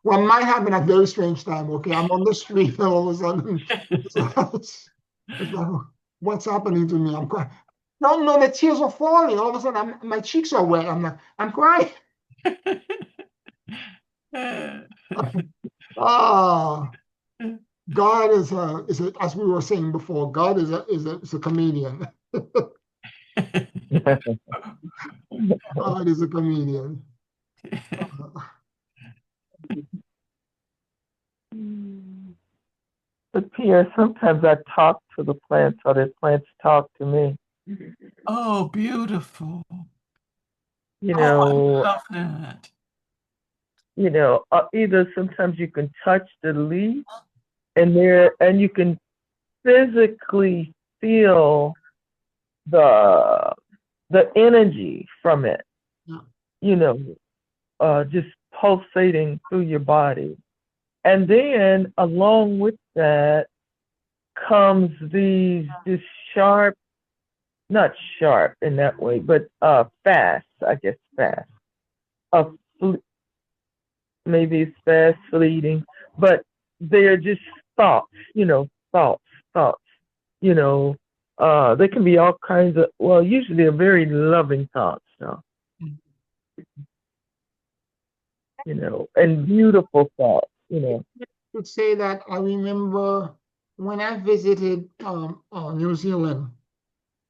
Well, mine happened at a very strange time. Okay, I'm on the street, and all of a sudden, it's like, what's happening to me? I'm crying. No, the tears are falling. All of a sudden, my cheeks are wet. I'm crying. Ah, God is as we were saying before. God is a comedian. God is a comedian. But Pierre, sometimes I talk to the plants, or the plants talk to me. Oh, beautiful. You Oh, know, I love that. Either sometimes you can touch the leaf, and you can physically feel the energy from it. Yeah. Just pulsating through your body. And then along with that comes this sharp, not sharp in that way, but fast, I guess fast. Maybe it's fast, fleeting, but they're just thoughts, thoughts. They can be all kinds of, well, usually they're very loving thoughts, and beautiful thoughts, I would say that I remember when I visited New Zealand,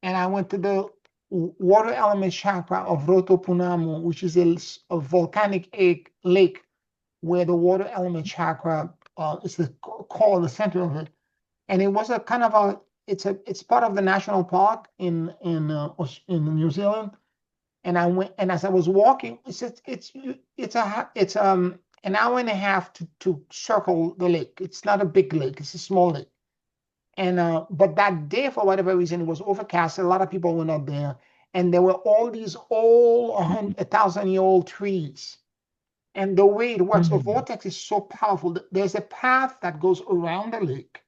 and I went to the water element chakra of Rotopunamo, which is a volcanic lake where the water element chakra is the core, the center of it. And it was a kind of it's part of the national park in New Zealand. And I went, and as I was walking, it's an hour and a half to circle the lake. It's not a big lake; it's a small lake. And but that day, for whatever reason, it was overcast. A lot of people were not there, and there were all these old 1,000-year-old trees. And the way it works, the vortex is so powerful. There's a path that goes around the lake,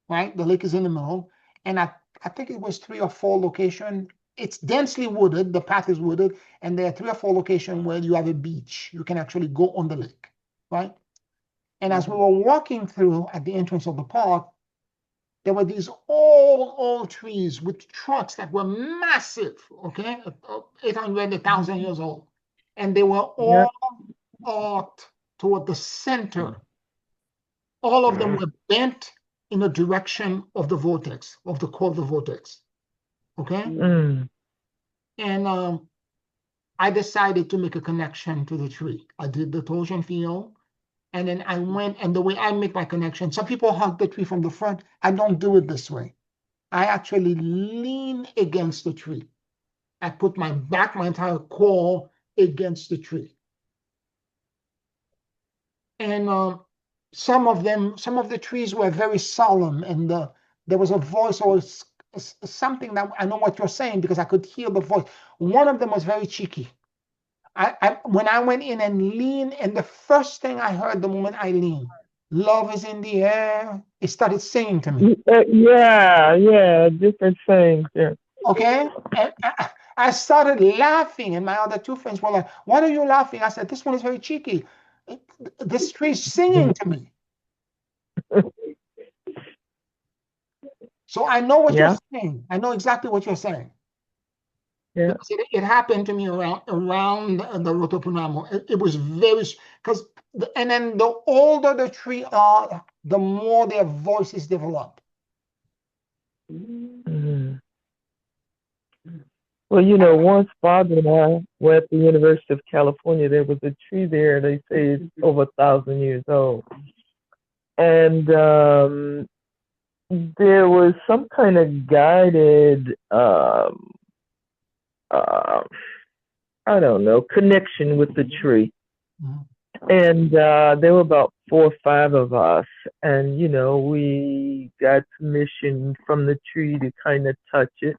right? The lake is in the middle, and I think it was 3 or 4 locations. It's densely wooded. The path is wooded, and there are 3 or 4 locations where you have a beach. You can actually go on the lake, right? And as we were walking through at the entrance of the park, there were these old trees with trunks that were massive, okay, 800, 1,000 years old. And they were all arced toward the center. All of them were bent in the direction of the vortex, of the core of the vortex, okay? And I decided to make a connection to the tree. I did the torsion field. And then I went, and the way I make my connection, some people hug the tree from the front. I don't do it this way. I actually lean against the tree. I put my entire core against the tree. And some of the trees were very solemn, and there was a voice or something that I know what you're saying because I could hear the voice. One of them was very cheeky. When I went in and leaned, and the first thing I heard the moment I leaned, "Love is in the air," it started singing to me. Yeah, different things. Yeah. Okay, and I started laughing, and my other 2 friends were like, "What are you laughing?" I said, "This one is very cheeky. This tree is singing to me." So I know what you're saying. I know exactly what you're saying. Yeah. It happened to me around the Rotopunamo. It was very, because, and then the older the tree are, the more their voices develop. Well, once Bob and I were at the University of California, there was a tree there. They say it's over 1,000 years old. And there was some kind of guided, I don't know, connection with the tree. And there were about 4 or 5 of us. And, we got permission from the tree to kind of touch it.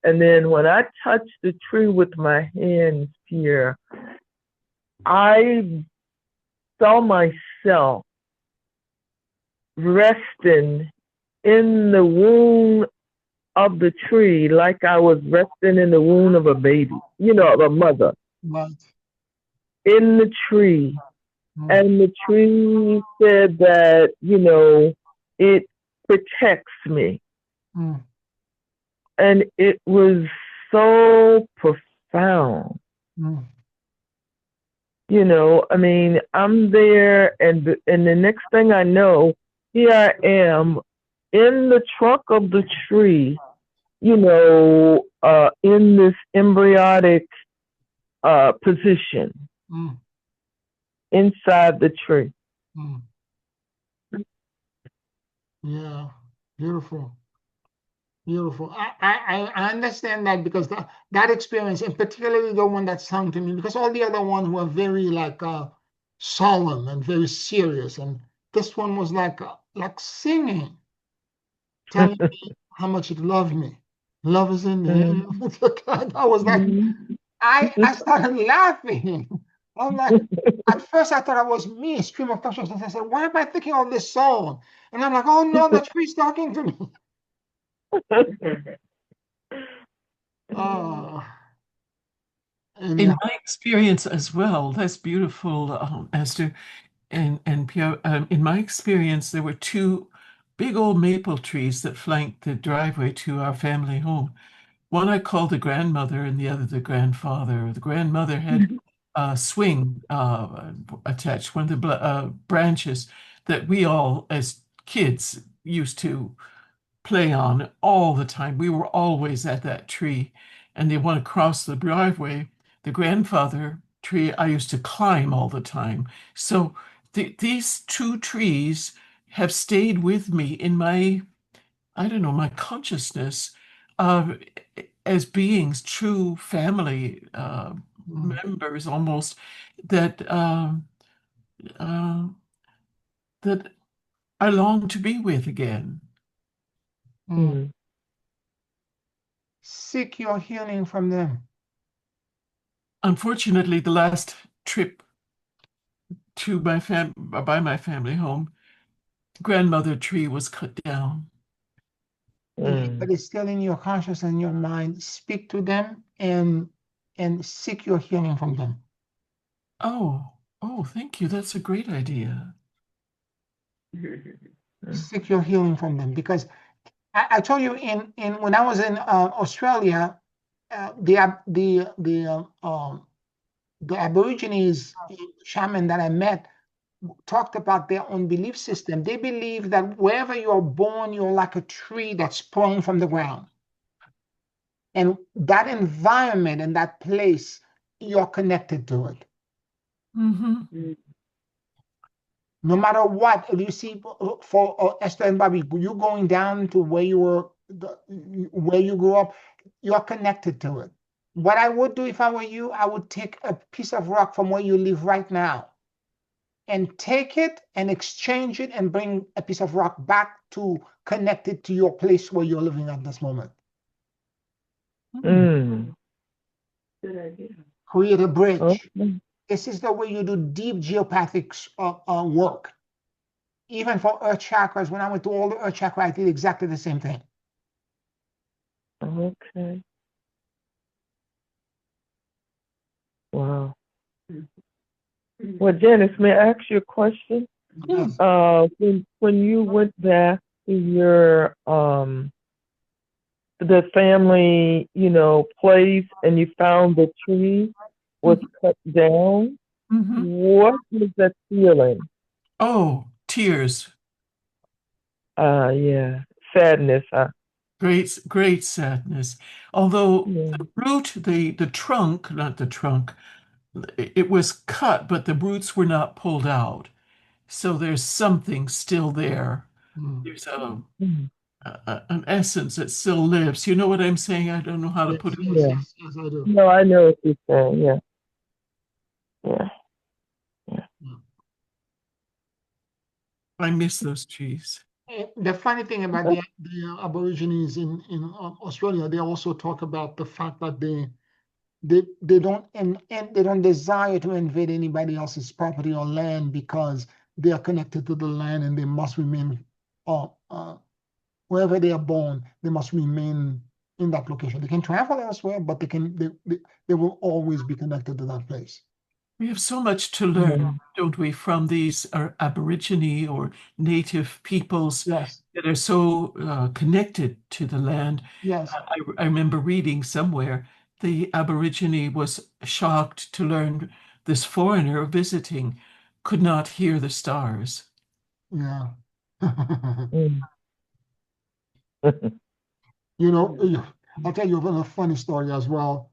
And then when I touched the tree with my hands, Pierre, I saw myself resting in the womb of the tree like I was resting in the womb of a baby, of a mother, Right. in the tree. Mm, And the tree said that, it protects me. mm, And it was so profound. mm, I mean, I'm there, and the next thing I know, here I am in the trunk of the tree, in this embryonic position mm, inside the tree. mm. Yeah, beautiful. Beautiful. I understand that because that experience, and particularly the one that sung to me, because all the other ones were very like solemn and very serious, and this one was like singing, telling me how much it loved me. Love is in the air. I was like, Mhm. I started laughing. I'm like, at first I thought it was me, a stream of consciousness. I said, why am I thinking of this song? And I'm like, oh no, the tree's talking to me. Uh, In anyhow. my experience as well, that's beautiful, Esther and Pierre. In my experience, there were two big old maple trees that flanked the driveway to our family home. One I called the grandmother, and the other the grandfather. The grandmother had a swing attached, one of the branches that we all, as kids, used to play on all the time. We were always at that tree. And they want to cross the driveway. The grandfather tree I used to climb all the time. So these two trees have stayed with me in my, I don't know, my consciousness uh, as beings, true family Mm, members almost that uh, that I long to be with again. mm. Mm. Seek your healing from them. Unfortunately, the last trip to by my family home, grandmother tree was cut down. Yeah, but Mm. it's still in your conscious and your mind. Speak to them and seek your healing from them. Oh, oh, thank you. That's a great idea. Mm. Seek your healing from them because I told you in when I was in Australia, the Aborigines shaman that I met talked about their own belief system. They believe that wherever you're born, you're like a tree that sprung from the ground. And that environment and that place, you're connected to it. Hmm. Mm. No matter what, you see, for Esther and Bobby, you going down to where you were, where you grew up, you're connected to it. What I would do if I were you, I would take a piece of rock from where you live right now and take it and exchange it and bring a piece of rock back to connect it to your place where you're living at this moment. Mm. Good idea. Create a bridge. Okay. This is the way you do deep geopathic work. Even for earth chakras, when I went to all the earth chakra, I did exactly the same thing. Okay. Wow. Well, Janice, may I ask you a question? Yes. When you went back to your the family, place, and you found the tree was cut down, Hmm. what was that feeling? Oh, tears. Yeah, sadness, huh? Great, great sadness. Although Yeah. the root, the trunk, not the trunk, it was cut, but the roots were not pulled out. So there's something still there. Mm. There's Mm. an essence that still lives. You know what I'm saying? I don't know how to Yes, put it. yes, Yeah. yes, yes, I do. No, I know what you're saying. Yeah. Yeah. Yeah. Mm. I miss those trees. The funny thing about the Aborigines in Australia, they also talk about the fact that they don't and they don't desire to invade anybody else's property or land because they are connected to the land and they must remain wherever they are born, they must remain in that location. They can travel elsewhere, but they will always be connected to that place. We have so much to learn, don't we, from these Aborigine or native peoples Yes, that are so connected to the land. yes, I remember reading somewhere the Aborigine was shocked to learn this foreigner visiting could not hear the stars. yeah. Mm. You know, I'll tell you a funny story as well.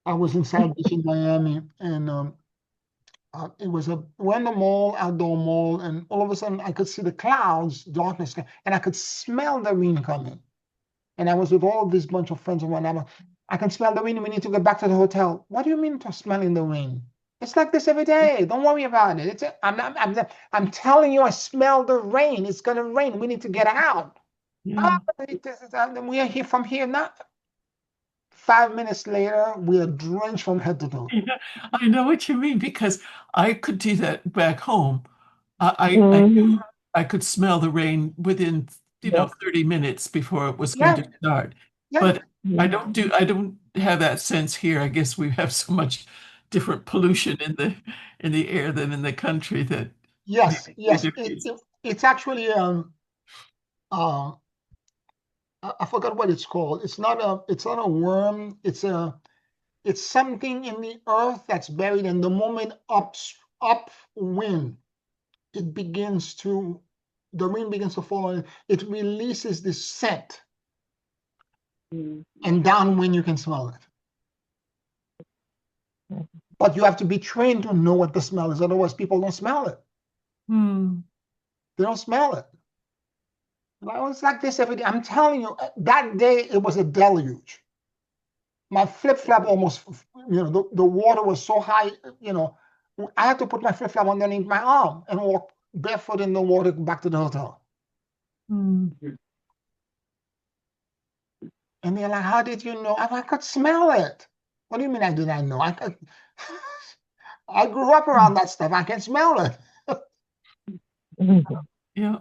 I was in South Beach in Miami, and it was we're in the mall, outdoor mall, and all of a sudden I could see the clouds, darkness, and I could smell the rain coming. And I was with all this bunch of friends and whatnot. I can smell the rain. We need to go back to the hotel. What do you mean to smelling the rain? It's like this every day. Don't worry about it. I'm telling you, I smell the rain. It's gonna rain. We need to get out. Yeah. We are here from here now. 5 minutes later, we are drenched from head to toe. Yeah, I know what you mean because I could do that back home. I Mhm. knew I could smell the rain within, Yep. 30 minutes before it was going Yeah, to start. yeah, But I don't have that sense here. I guess we have so much different pollution in the air than in the country that yes, maybe the yes. difference. It's actually uh I forgot what it's called. It's not a worm. It's something in the earth that's buried, and the moment upwind, it begins to the rain begins to fall, and it releases this scent, Mm. and downwind you can smell it. But you have to be trained to know what the smell is, otherwise people don't smell it. Hmm. They don't smell it. And I was like this every day. I'm telling you, that day it was a deluge. My flip flop almost, the water was so high, I had to put my flip flop underneath my arm and walk barefoot in the water back to the hotel. Hmm. And they're like, "How did you know?" I could smell it. What do you mean I did not know? I grew up around that stuff. I can smell it. Mhm. Yeah.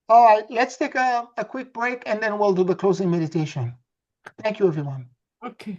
All right, let's take a quick break and then we'll do the closing meditation. Thank you, everyone. Okay.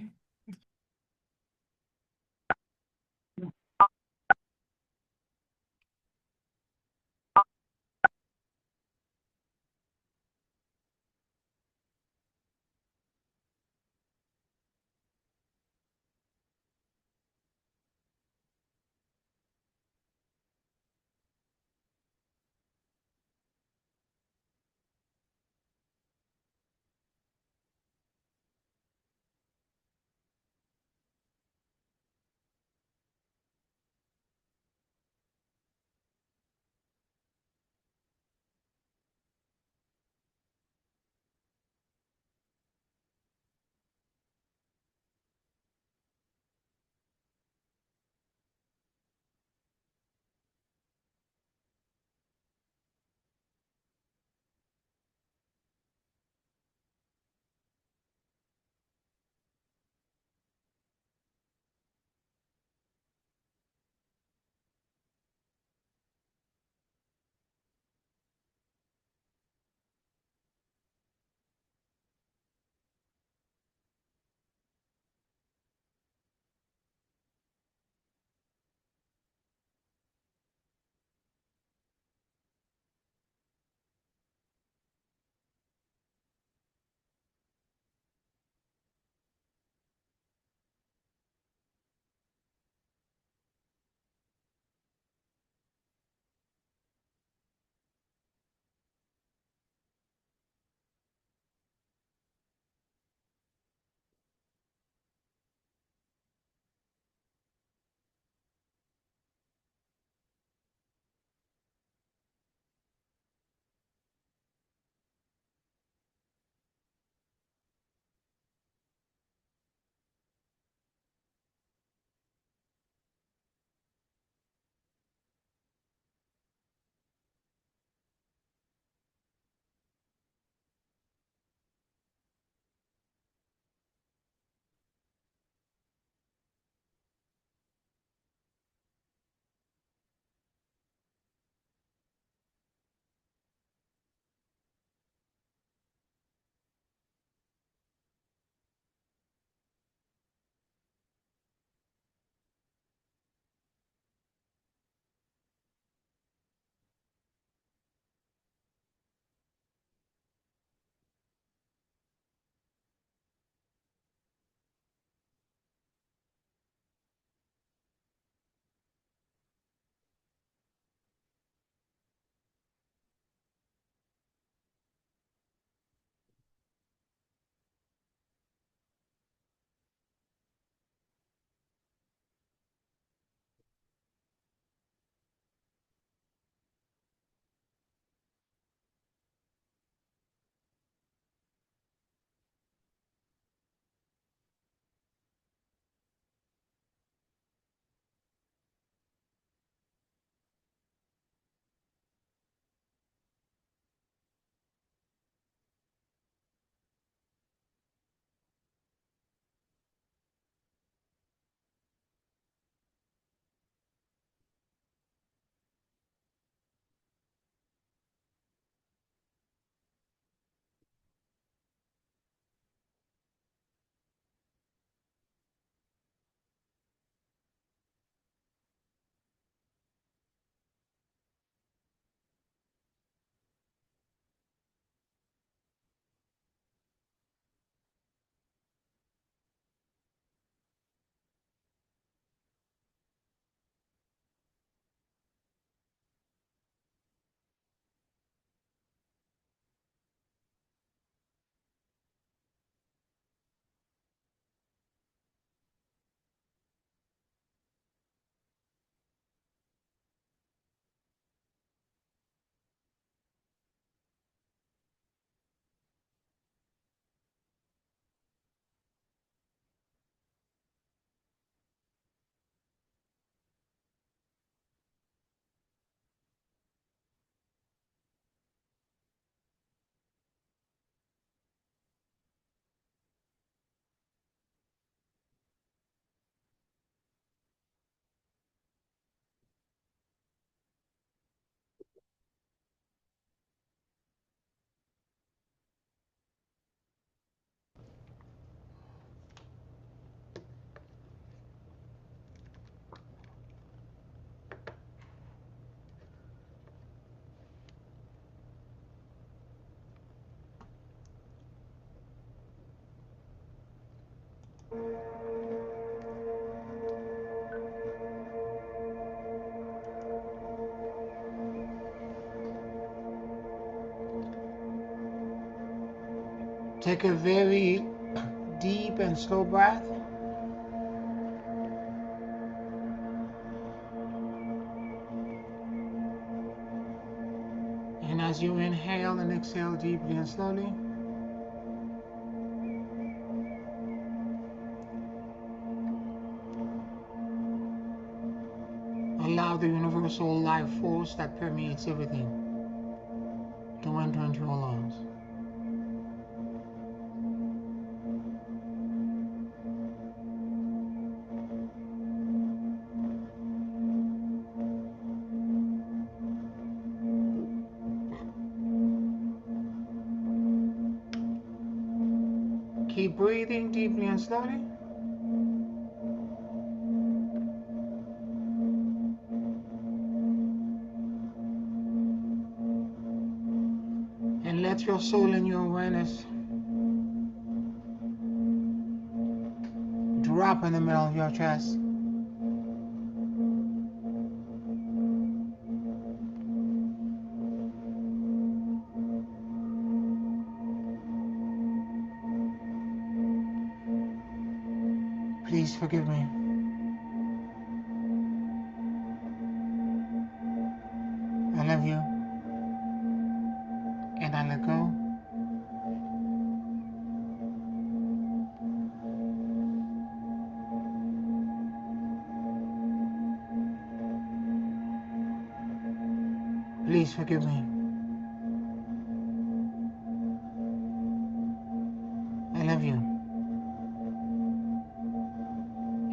Take a very deep and slow breath. And as you inhale and exhale deeply and slowly, allow the universal life force that permeates everything to enter into your lungs. Keep breathing deeply and slowly. And let your soul and your awareness drop in the middle of your chest. Please forgive me. I love you. And I let go. Please forgive me. I love you.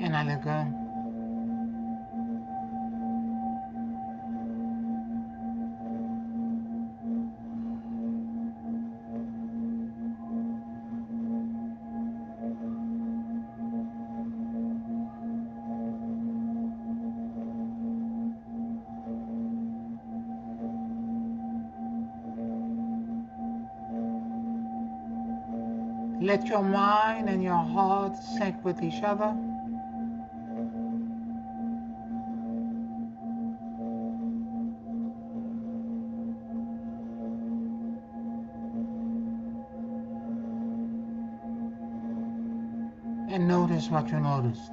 And I let go. Let your mind and your heart sync with each other. And notice what you noticed.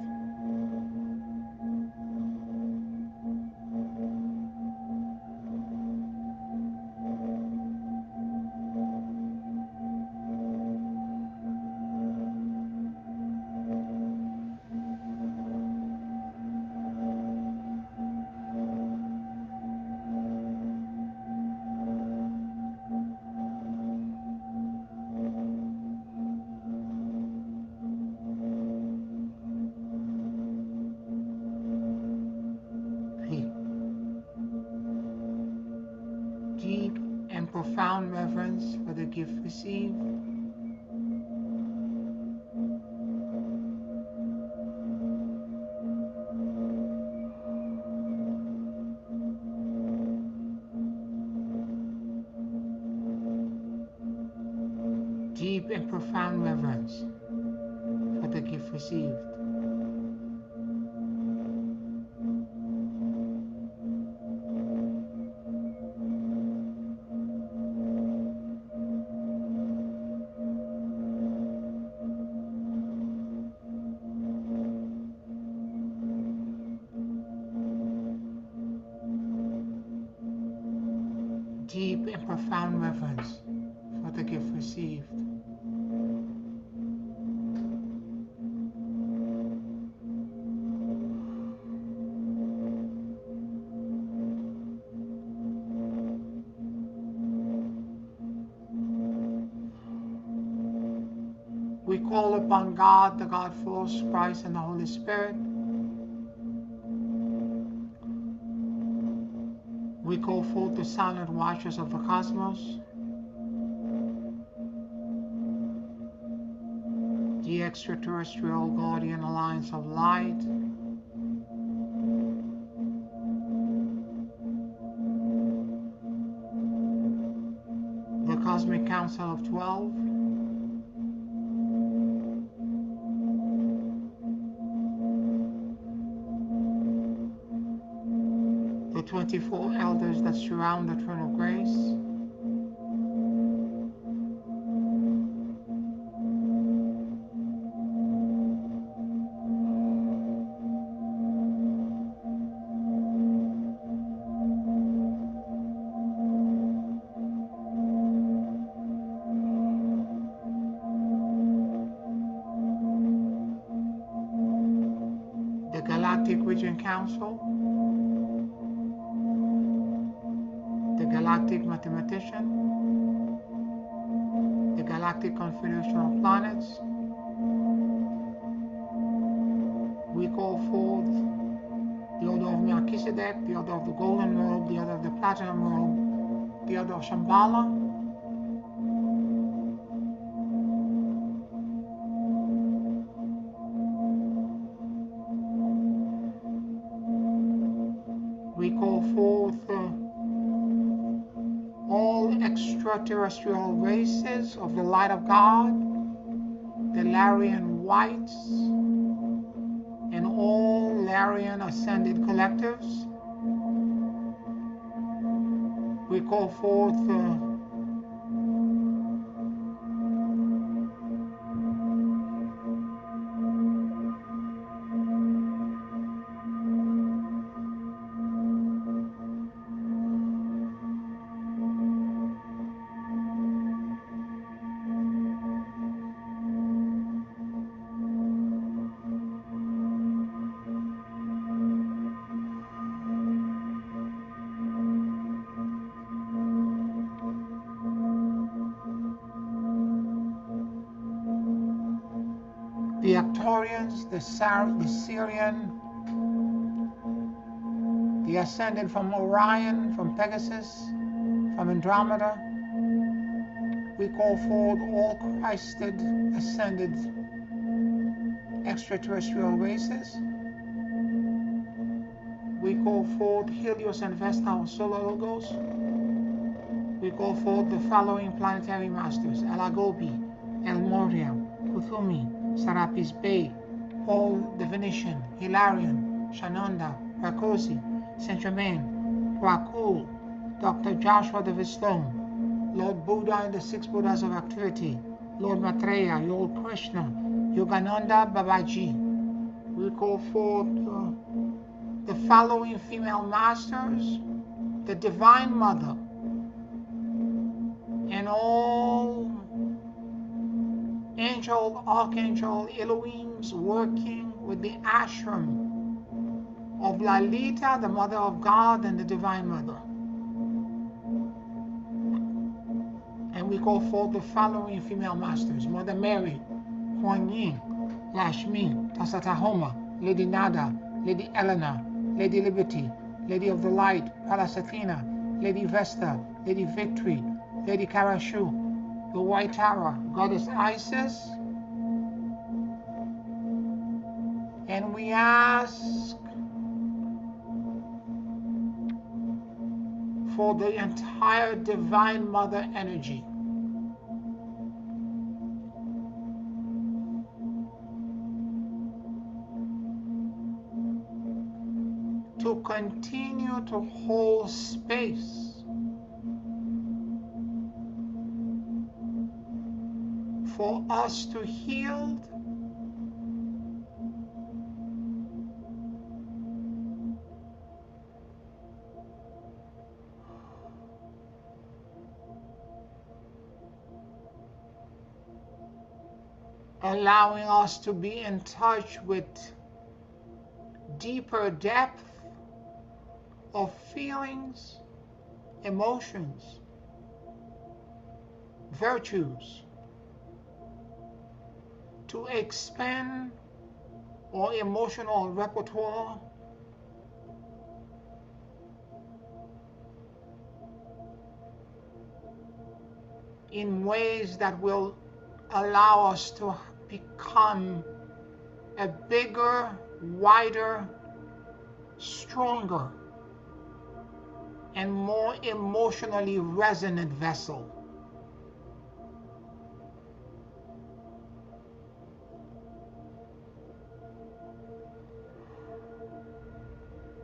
Deep and profound reverence for the gift received. Deep and profound reverence for the gift received. Deep and profound reverence for the gift received. We call upon God, the God force, Christ, and the Holy Spirit. We call forth the silent watchers of the cosmos, the extraterrestrial guardian alliance of light, the cosmic council of 12, the 24 elders that surround the throne of grace, Galactic Regent Council, the Galactic Mathematician, the Galactic Confederation of Planets. We call forth the Order of Melchizedek, the Order of the Golden Robe, the Order of the Platinum Robe, the Order of Shambhala, we call forth all extraterrestrial races of the light of God, the Larian Whites, and all Larian Ascended Collectives. We call forth the Arcturians, the Syrian, the Ascended from Orion, from Pegasus, from Andromeda. We call forth all Christed, ascended extraterrestrial races. We call forth Helios and Vesta, our solar logos. We call forth the following planetary masters: El Agobi, El Moria, Kuthumi, Serapis Bey, Paul the Venetian, Hilarion, Shananda, Rakosi, Saint Germain, Rakul, Dr. Joshua the Vistone, Lord Buddha and the six Buddhas of activity, Lord Maitreya, Lord Krishna, Yogananda Babaji. We call forth the following female masters: the Divine Mother, and all angel, archangel, Elohims working with the ashram of Lalita, the Mother of God, and the Divine Mother. And we call forth the following female masters: Mother Mary, Kuan Yin, Lashmi, Tasatahoma, Lady Nada, Lady Eleanor, Lady Liberty, Lady of the Light, Pallas Athena, Lady Vesta, Lady Victory, Lady Karashu, the White Tara, Goddess Isis. And we ask for the entire Divine Mother energy to continue to hold space for us to heal allowing us to be in touch with deeper depth of feelings, emotions, virtues, to expand our emotional repertoire in ways that will allow us to become a bigger, wider, stronger, and more emotionally resonant vessel.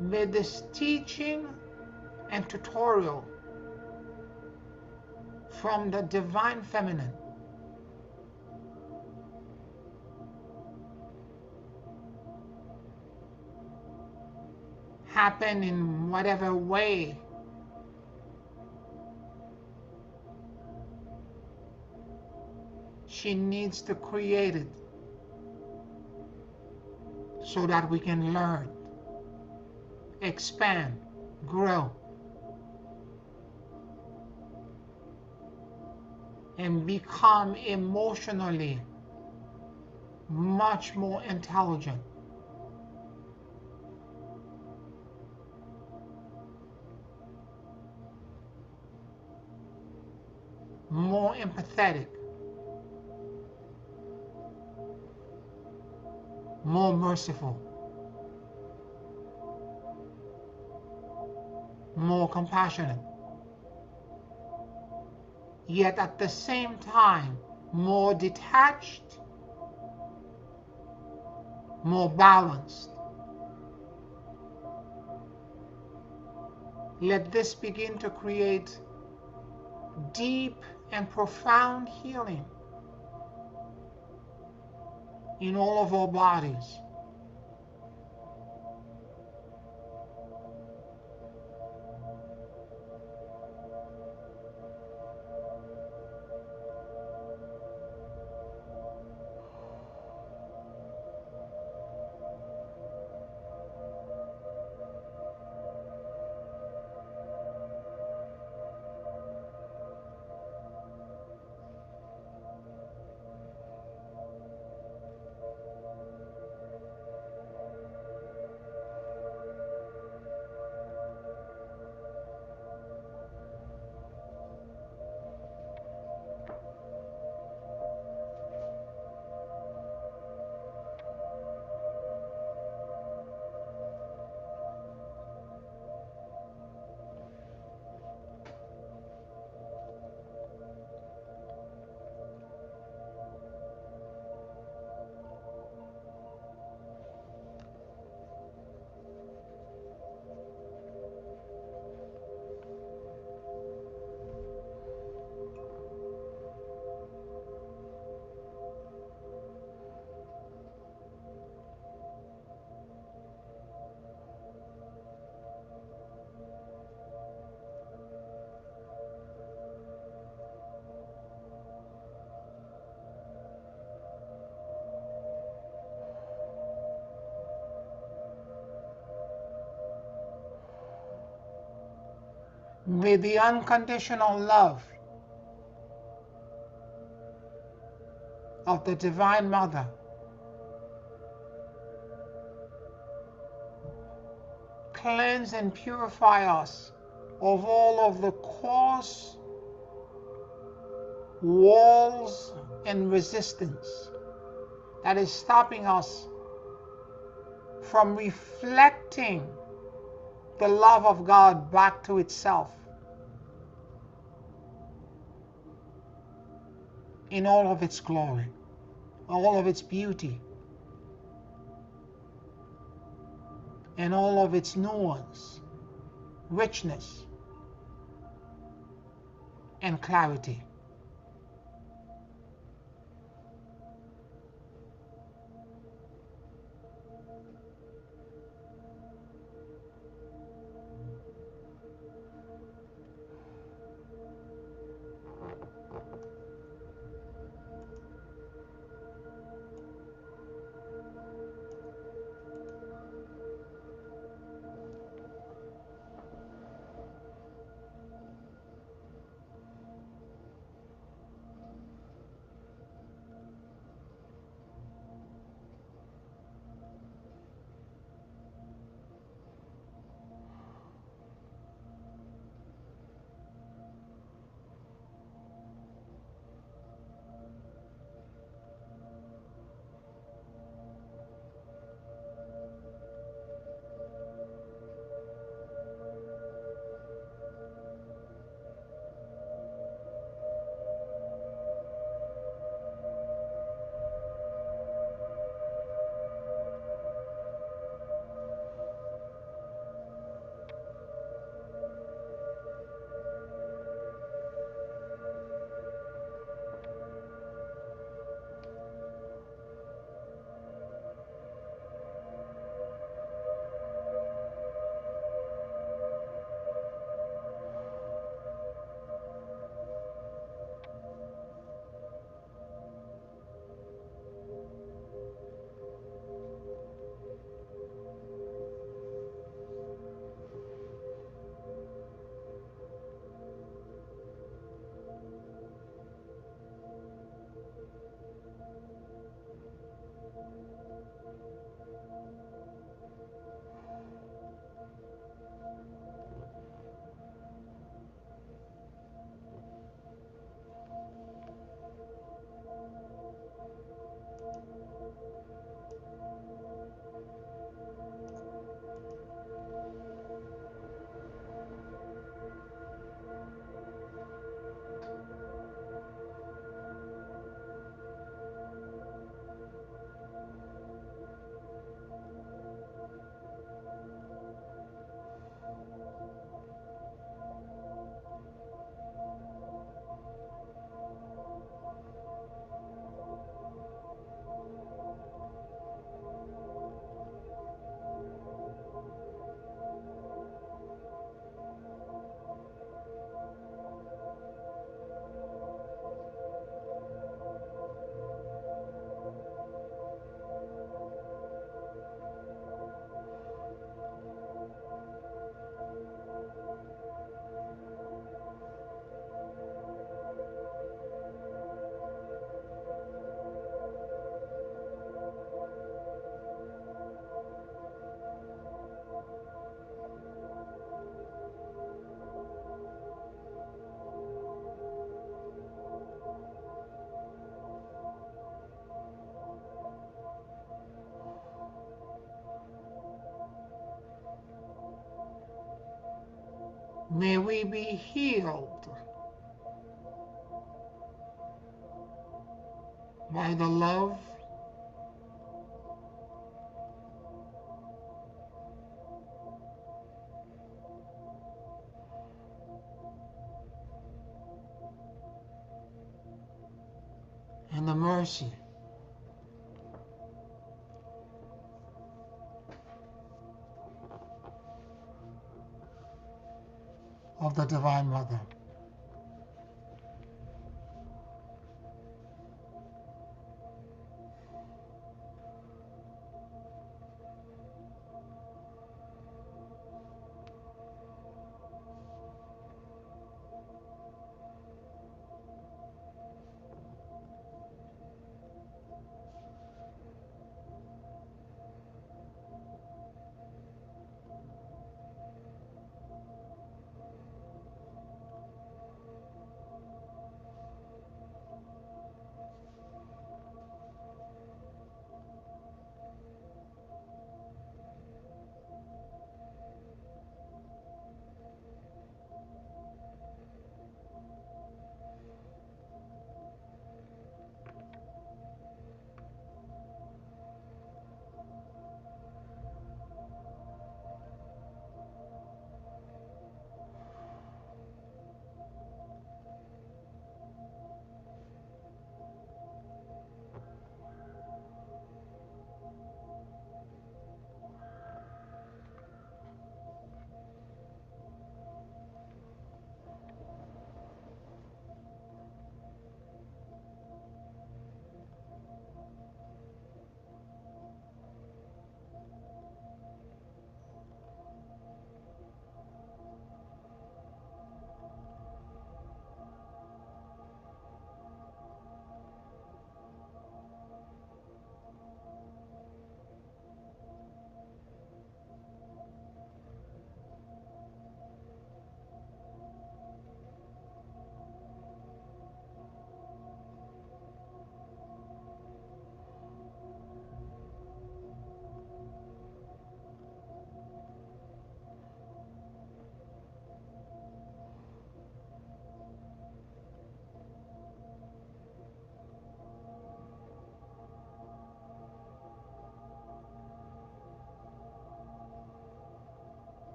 May this teaching and tutorial from the Divine Feminine happen in whatever way she needs to create it so that we can learn. expand, grow, and become emotionally much more intelligent, more empathetic, more merciful, more compassionate, yet at the same time more detached, more balanced. Let this begin to create deep and profound healing in all of our bodies. With the unconditional love of the Divine Mother, cleanse and purify us of all of the coarse walls and resistance that is stopping us from reflecting the love of God back to itself in all of its glory, all of its beauty, and all of its nuance, richness, and clarity. May we be healed by the love and the mercy of the Divine Mother.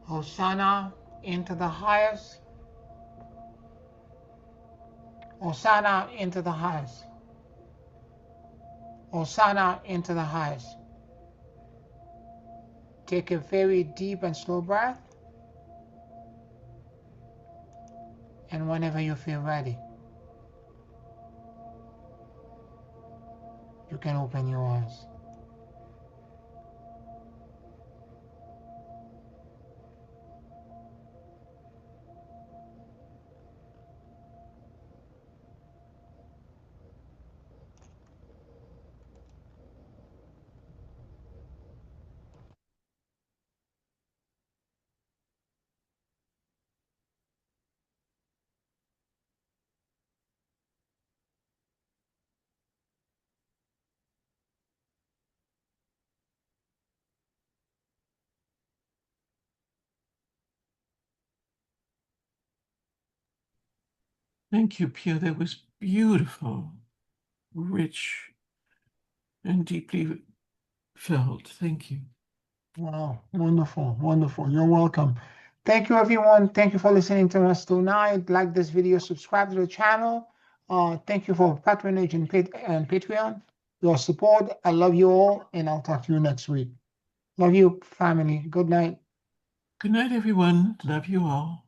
Hosanna into the highest. Hosanna into the highest. Hosanna into the highest. Take a very deep and slow breath. And whenever you feel ready, you can open your eyes. Thank you, Pio. That was beautiful, rich, and deeply felt. Thank you. Wow, wonderful, wonderful. You're welcome. Thank you, everyone. Thank you for listening to us tonight. Like this video, subscribe to the channel. Thank you for patronage and Patreon. your support. I love you all, and I'll talk to you next week. Love you, family. Good night. Good night, everyone. Love you all.